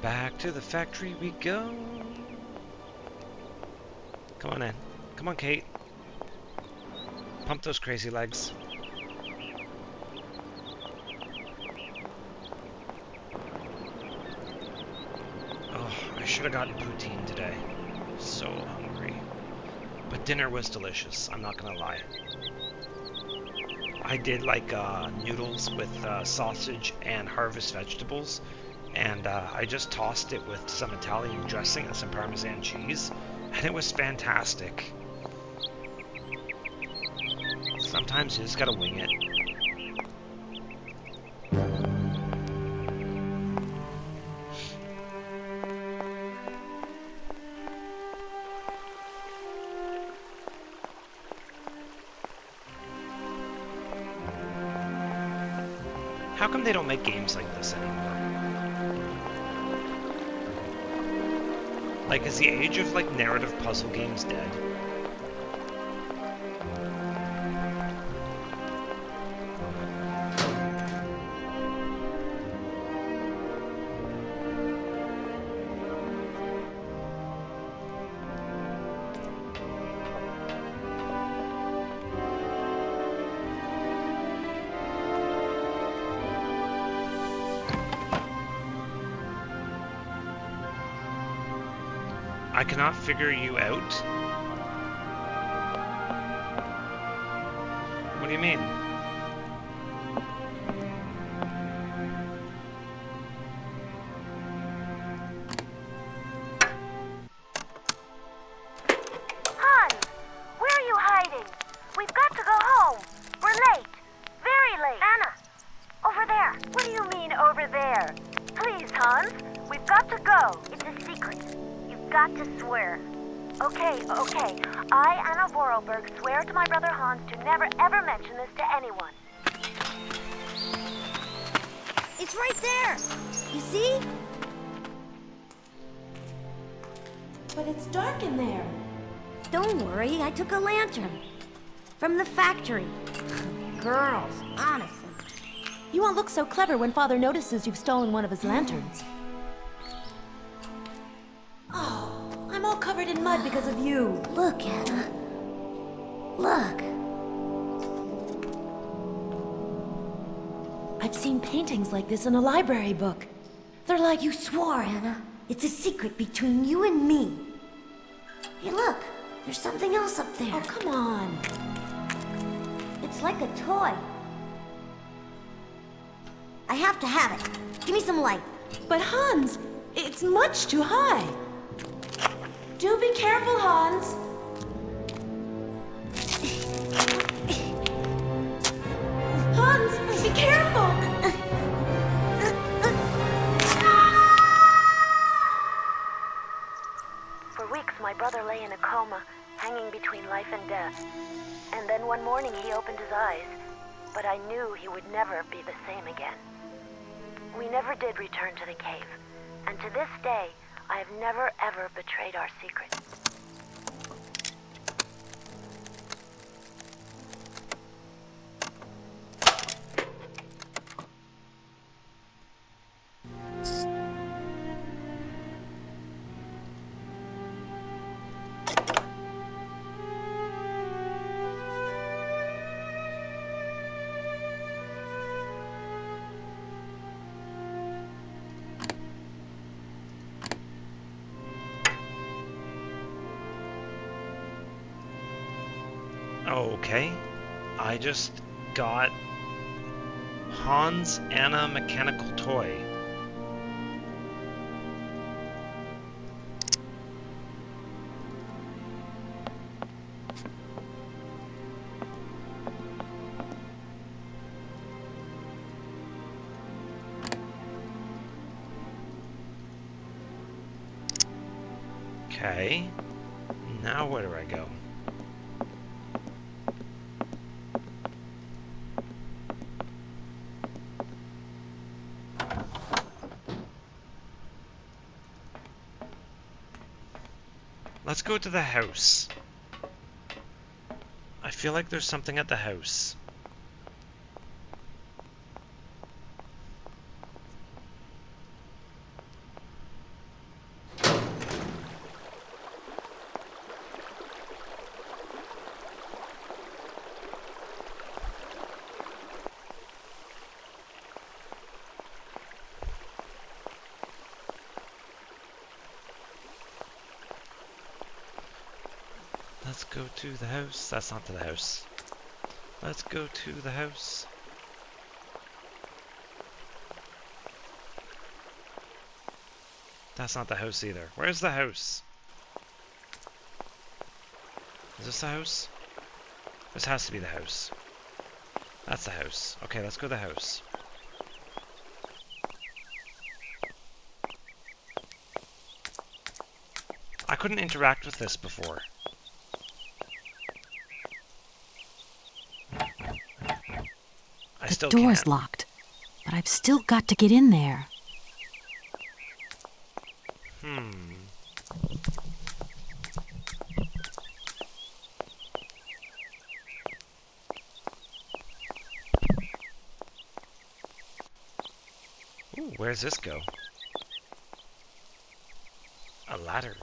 Back to the factory we go. Come on in. Come on, Kate. Pump those crazy legs. Oh, I should have gotten poutine today. So hungry. But dinner was delicious, I'm not gonna lie. I did like noodles with sausage and harvest vegetables. And I just tossed it with some Italian dressing and some Parmesan cheese, and it was fantastic. Sometimes you just gotta wing it. How come they don't make games like this anymore? Like, is the age of, like, narrative puzzle games dead? I cannot figure you out? What do you mean? Hans, where are you hiding? We've got to go home. We're late. Very late. Anna, over there. What do you mean, over there? Please, Hans, we've got to go. It's a secret. Got to swear. Okay. I, Anna Vorarlberg, swear to my brother Hans to never ever mention this to anyone. It's right there! You see? But it's dark in there. Don't worry, I took a lantern. From the factory. Girls, honestly. You won't look so clever when Father notices you've stolen one of his lanterns. I'm all covered in mud because of you. Look, Anna. Look. I've seen paintings like this in a library book. They're like... You swore, Anna. It's a secret between you and me. Hey, look. There's something else up there. Oh, come on. It's like a toy. I have to have it. Give me some light. But Hans, it's much too high. Do be careful, Hans. Hans, be careful! For weeks, my brother lay in a coma, hanging between life and death. And then one morning he opened his eyes, but I knew he would never be the same again. We never did return to the cave, and to this day, I have never ever betrayed our secret. Okay, I just got Hans Anna mechanical toy. Okay, now where do I go? Let's go to the house. I feel like there's something at the house. Let's go to the house. That's not to the house. Let's go to the house. That's not the house either. Where's the house? Is this the house? This has to be the house. That's the house. Okay, let's go to the house. I couldn't interact with this before. I still The door's can't. locked. but I've still got to get in there. Ooh, where's this go? A ladder.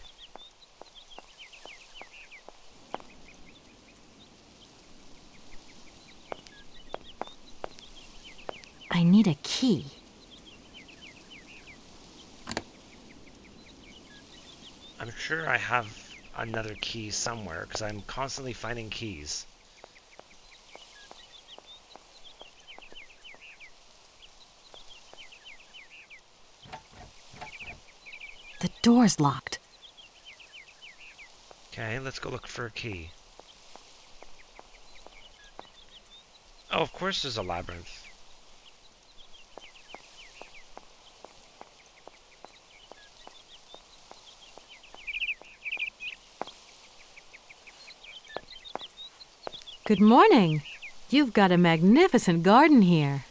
I need a key. I'm sure I have another key somewhere, because I'm constantly finding keys. The door's locked. Okay, let's go look for a key. Oh, of course there's a labyrinth. Good morning. You've got a magnificent garden here.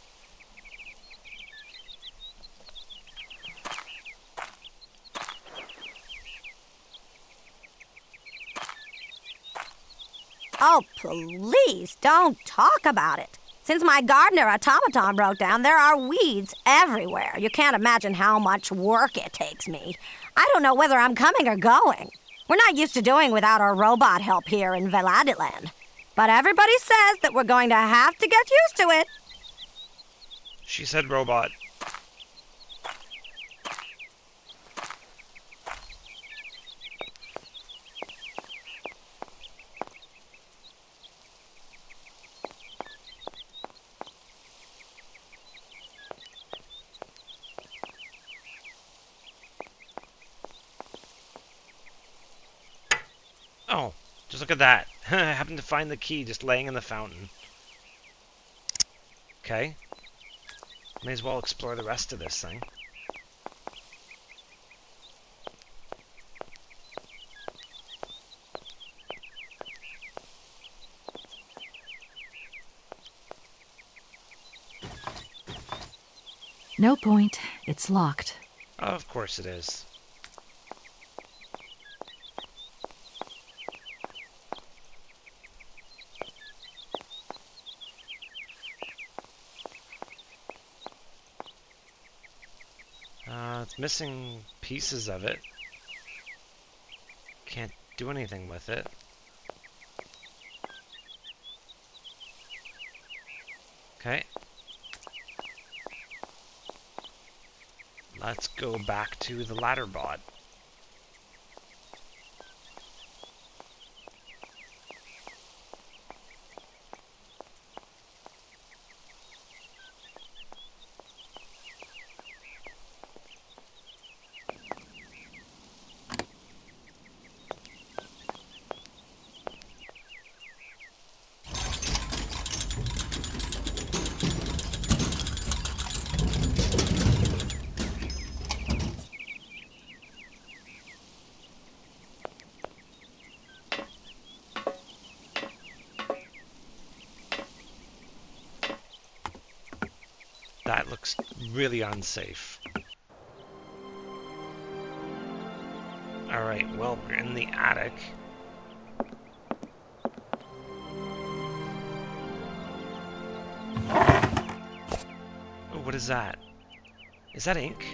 Oh, please don't talk about it. Since my gardener automaton broke down, there are weeds everywhere. You can't imagine how much work it takes me. I don't know whether I'm coming or going. We're not used to doing without our robot help here in Veladiland. But everybody says that we're going to have to get used to it. She said robot. Oh, just look at that. I happened to find the key just laying in the fountain. Okay. May as well explore the rest of this thing. No point. It's locked. Of course it is. It's missing pieces of it. Can't do anything with it. Okay. Let's go back to the ladder bot. That looks really unsafe. Alright, well, we're in the attic. Oh, what is that? Is that ink?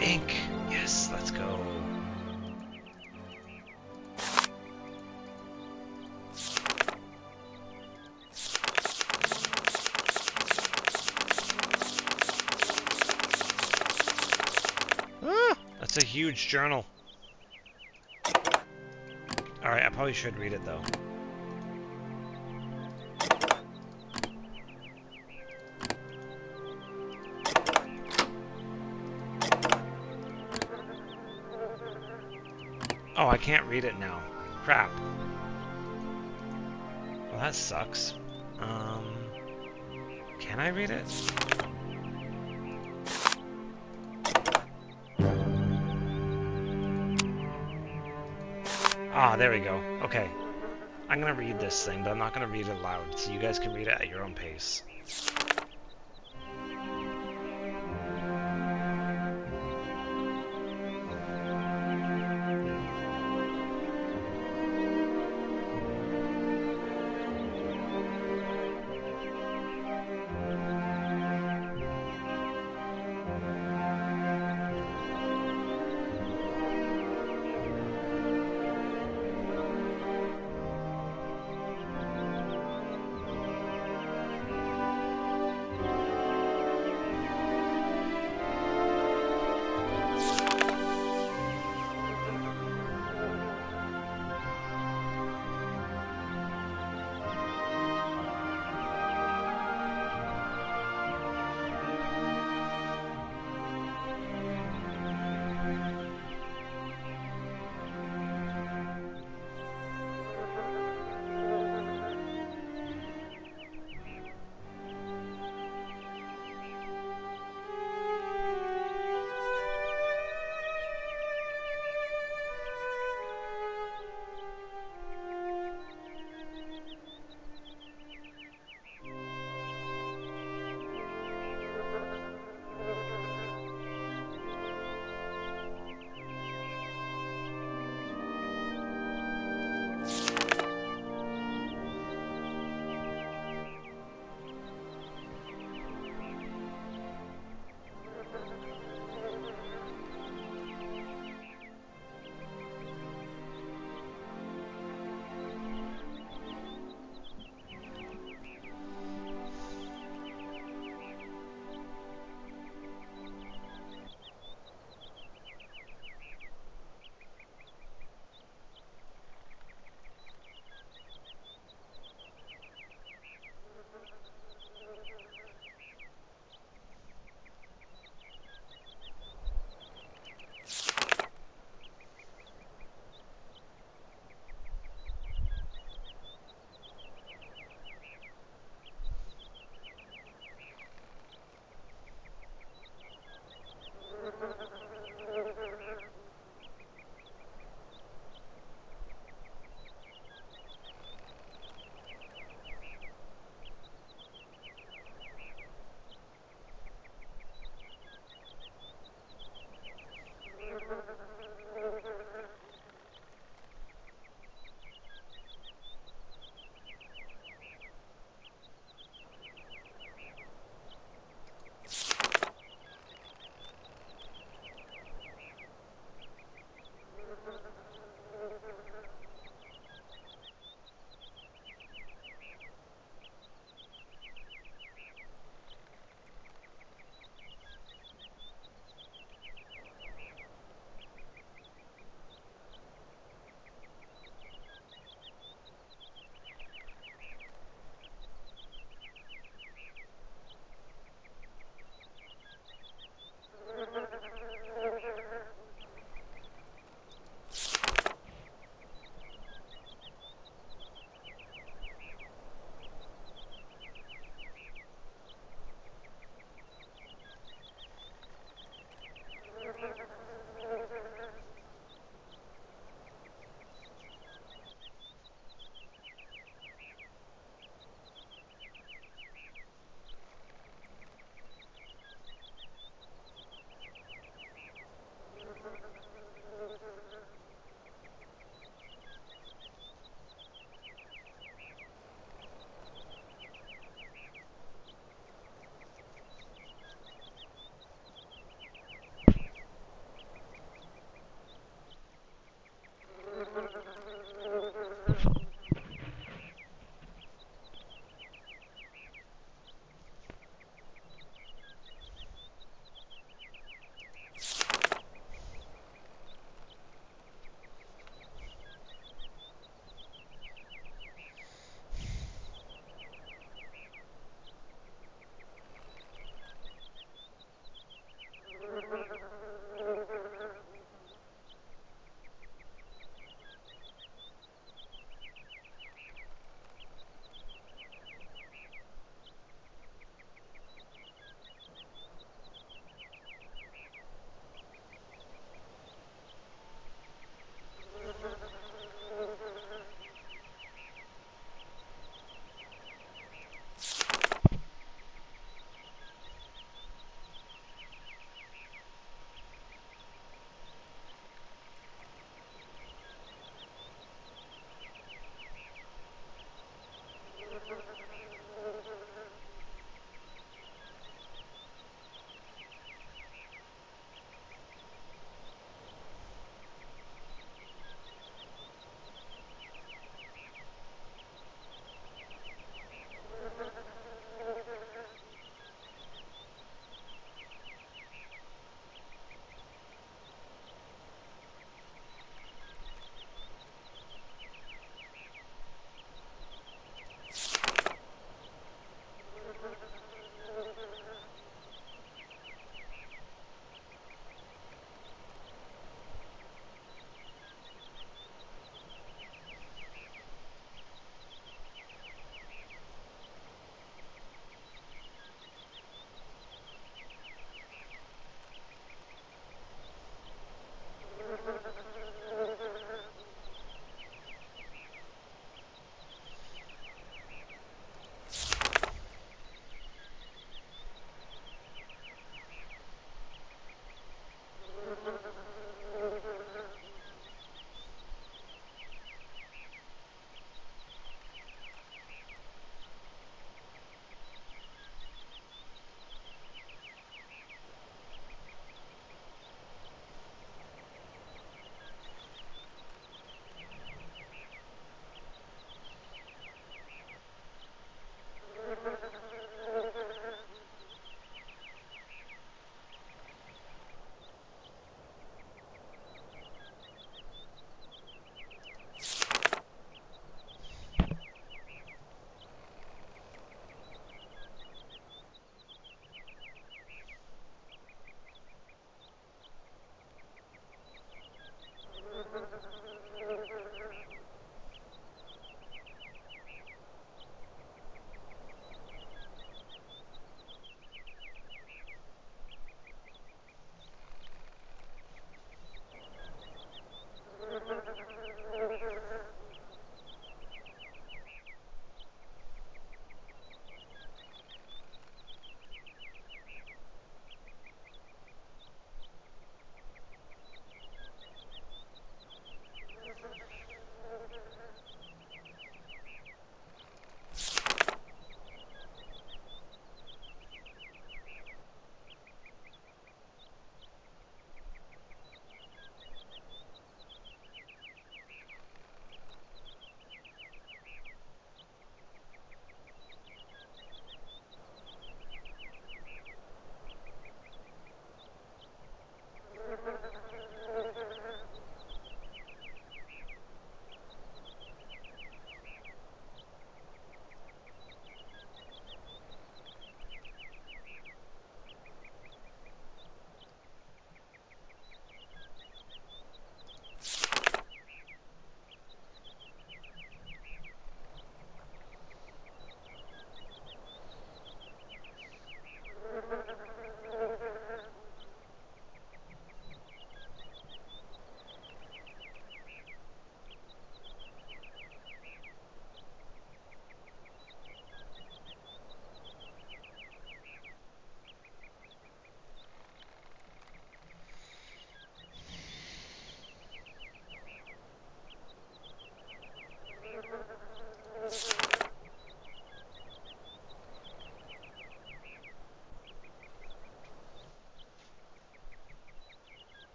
Ink! Yes, let's go. That's a huge journal. Alright, I probably should read it though. Oh, I can't read it now. Crap. Well, that sucks. Can I read it? Ah, there we go. Okay. I'm gonna read this thing, but I'm not gonna read it loud, so you guys can read it at your own pace.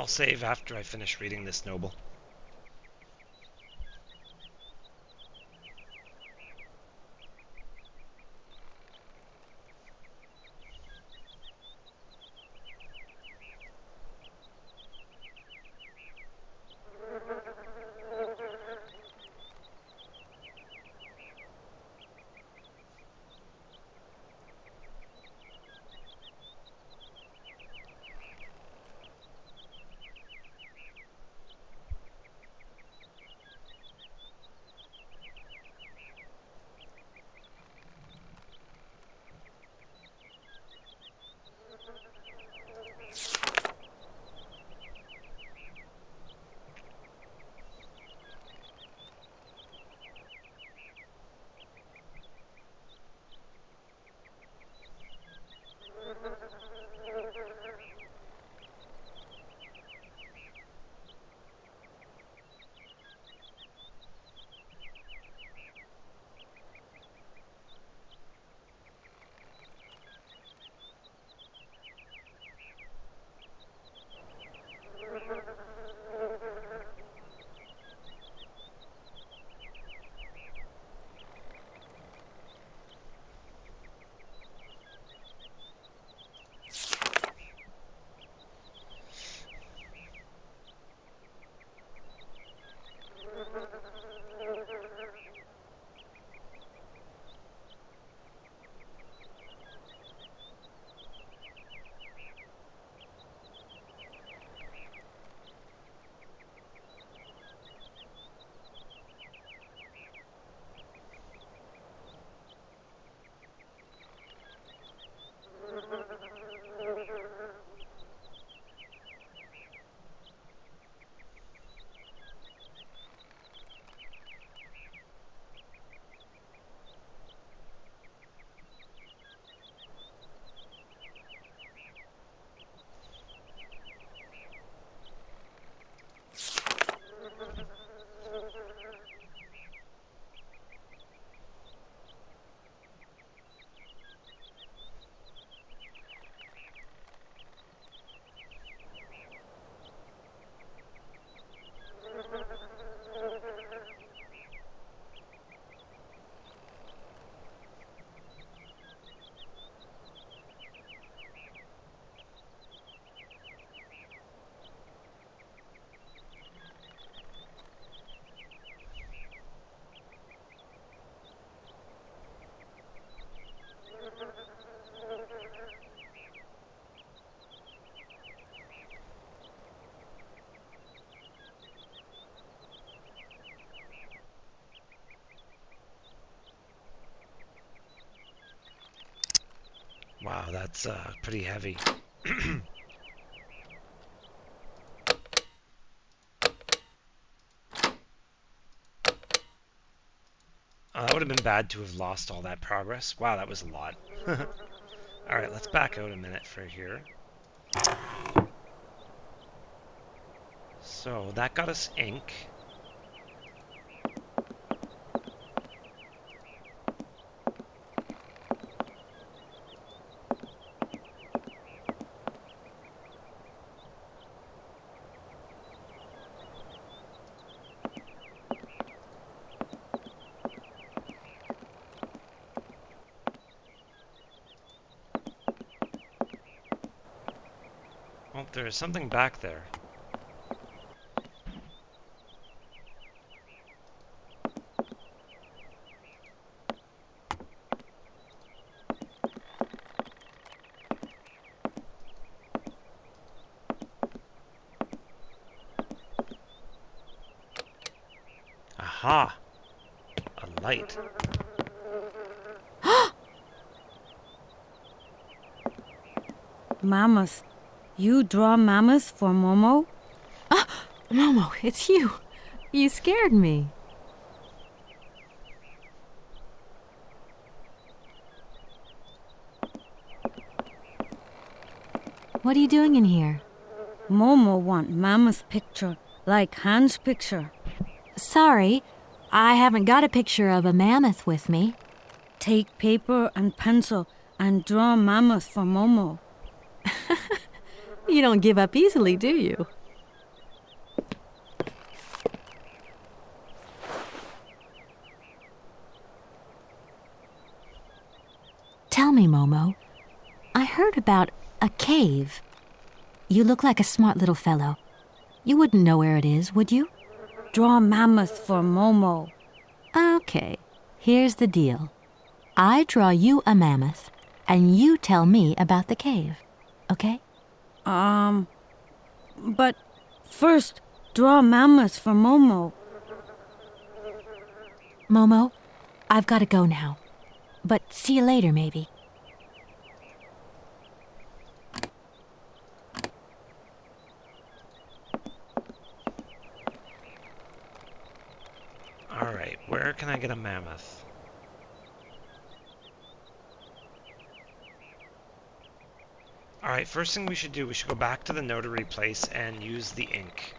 I'll save after I finish reading this noble. Wow, that's pretty heavy. That would have been bad to have lost all that progress. Wow, that was a lot. Alright, let's back out a minute for here. So, that got us ink. Well, there's something back there. Aha! A light. Mammoth. You draw mammoth for Momo? Ah, Momo, it's you. You scared me. What are you doing in here? Momo want mammoth picture, like Hans' picture. Sorry, I haven't got a picture of a mammoth with me. Take paper and pencil and draw mammoth for Momo. You don't give up easily, do you? Tell me, Momo. I heard about a cave. You look like a smart little fellow. You wouldn't know where it is, would you? Draw mammoth for Momo. Okay, here's the deal. I draw you a mammoth, and you tell me about the cave, okay? But first, draw mammoth for Momo. Momo, I've got to go now. But see you later, maybe. Alright, where can I get a mammoth? Alright, first thing we should do, we should go back to the notary place and use the ink.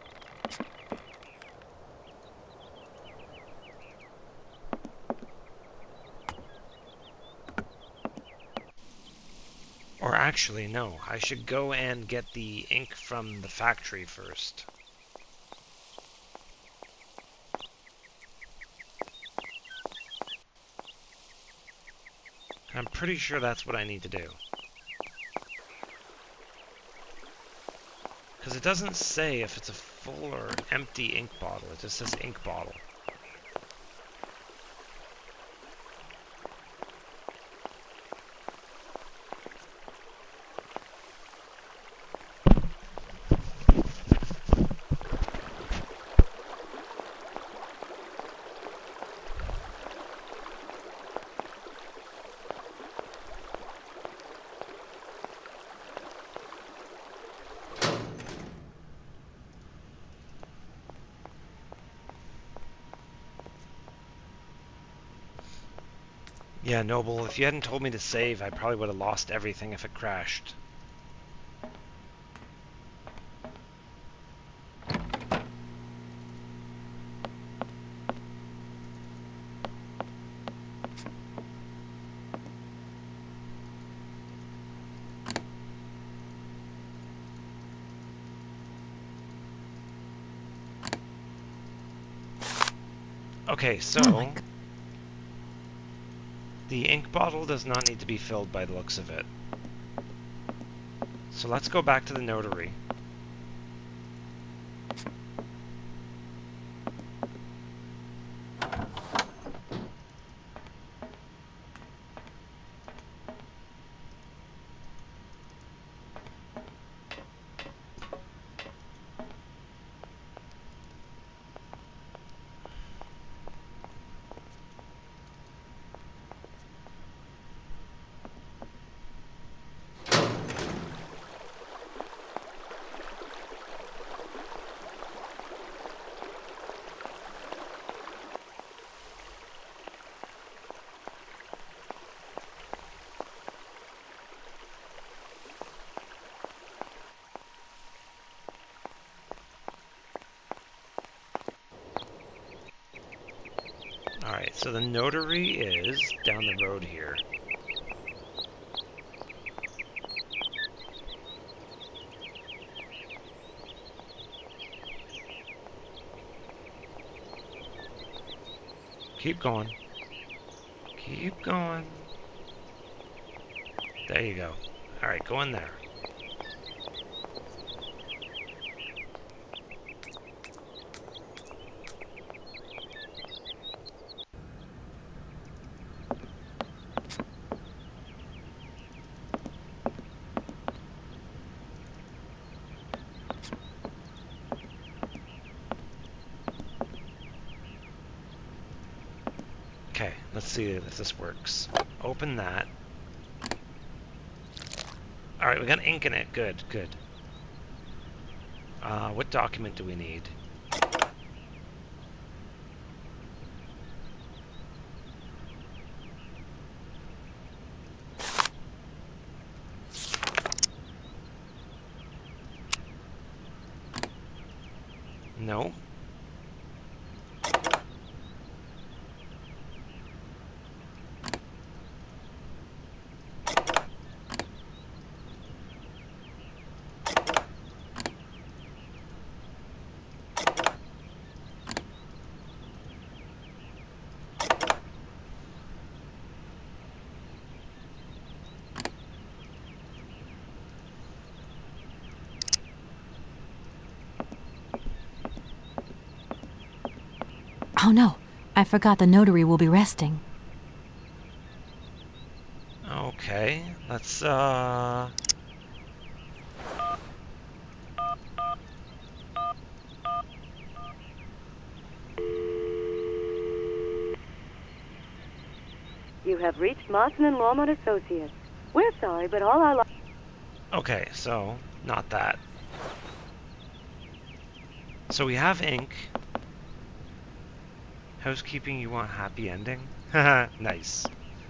Or actually, no, I should go and get the ink from the factory first. I'm pretty sure that's what I need to do. Because it doesn't say if it's a full or empty ink bottle, it just says ink bottle. Yeah, Noble, if you hadn't told me to save, I probably would have lost everything if it crashed. Okay, so the ink bottle does not need to be filled by the looks of it. So let's go back to the notary. Alright, so the notary is down the road here. Keep going. Keep going. There you go. Alright, go in there. Okay, let's see if this works. Open that. Alright, we got ink in it. Good, good. What document do we need? No. no. I forgot the notary will be resting. Okay, let's, You have reached Martin and Lawmont Associates. We're sorry, but all our... Okay, so, not that. So we have ink. Housekeeping, you want happy ending? Haha, nice.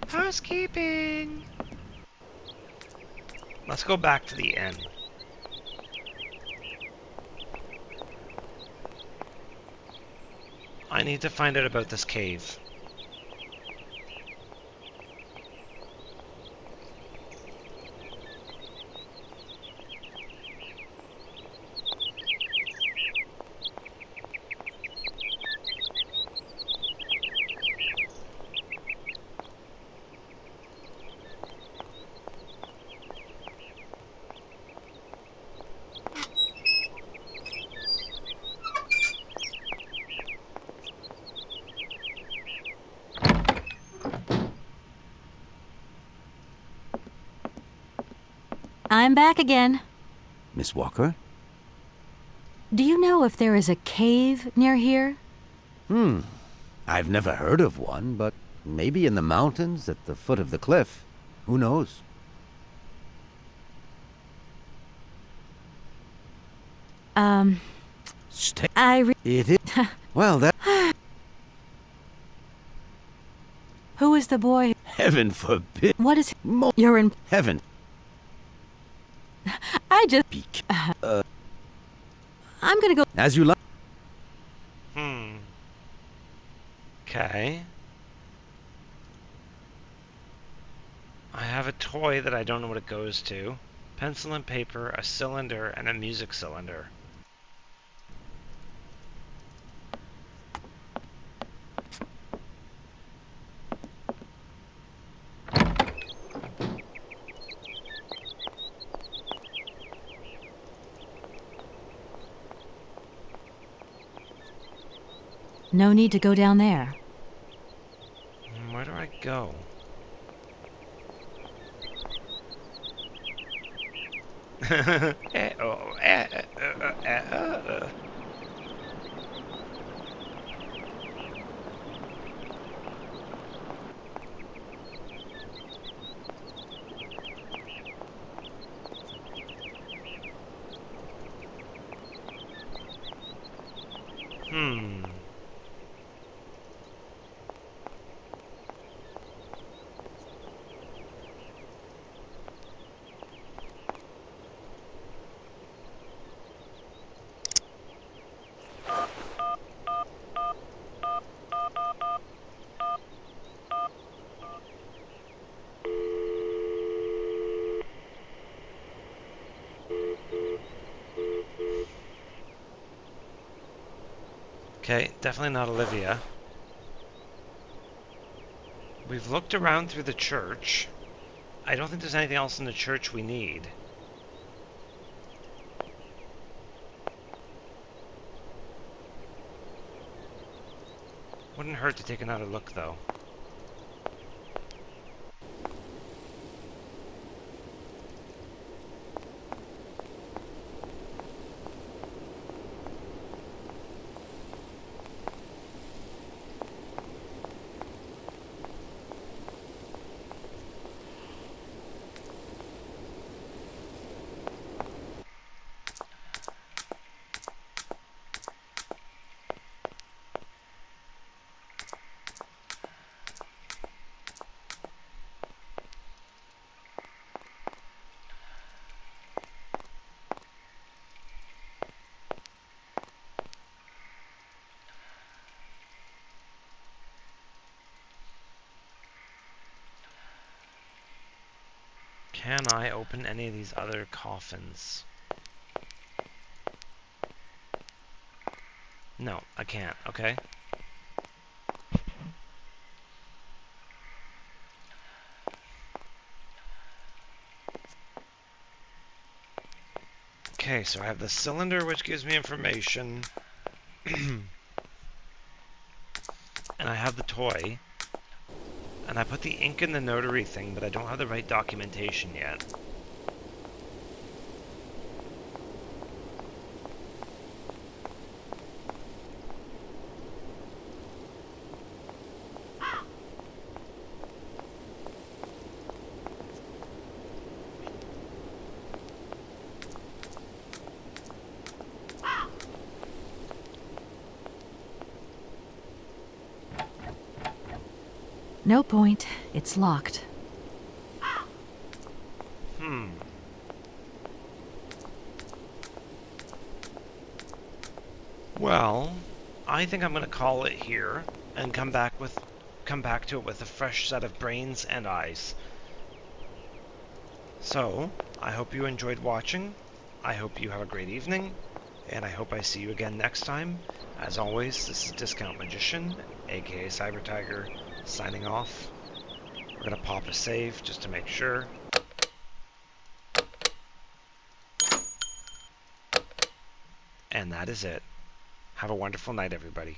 Housekeeping! Let's go back to the inn. I need to find out about this cave. I'm back again. Miss Walker? Do you know if there is a cave near here? I've never heard of one, but maybe in the mountains at the foot of the cliff. Who knows? Stay. It is. Well, that... Who is the boy? Heaven forbid. What is... You're in... Heaven. I just... I'm gonna go... As you like. Okay. I have a toy that I don't know what it goes to. Pencil and paper, a cylinder, and a music cylinder. No need to go down there. Where do I go? Okay, definitely not Olivia. We've looked around through the church. I don't think there's anything else in the church we need. Wouldn't hurt to take another look, though. Can I open any of these other coffins? No, I can't. Okay. Okay, so I have the cylinder, which gives me information. and I have the toy, and I put the ink in the notary thing, but I don't have the right documentation yet. No point. It's locked. Well, I think I'm going to call it here and come back to it with a fresh set of brains and eyes. So, I hope you enjoyed watching. I hope you have a great evening, and I hope I see you again next time. As always, this is Discount Magician, aka Cyber Tiger, signing off. We're going to pop a save just to make sure. And that is it. Have a wonderful night, everybody.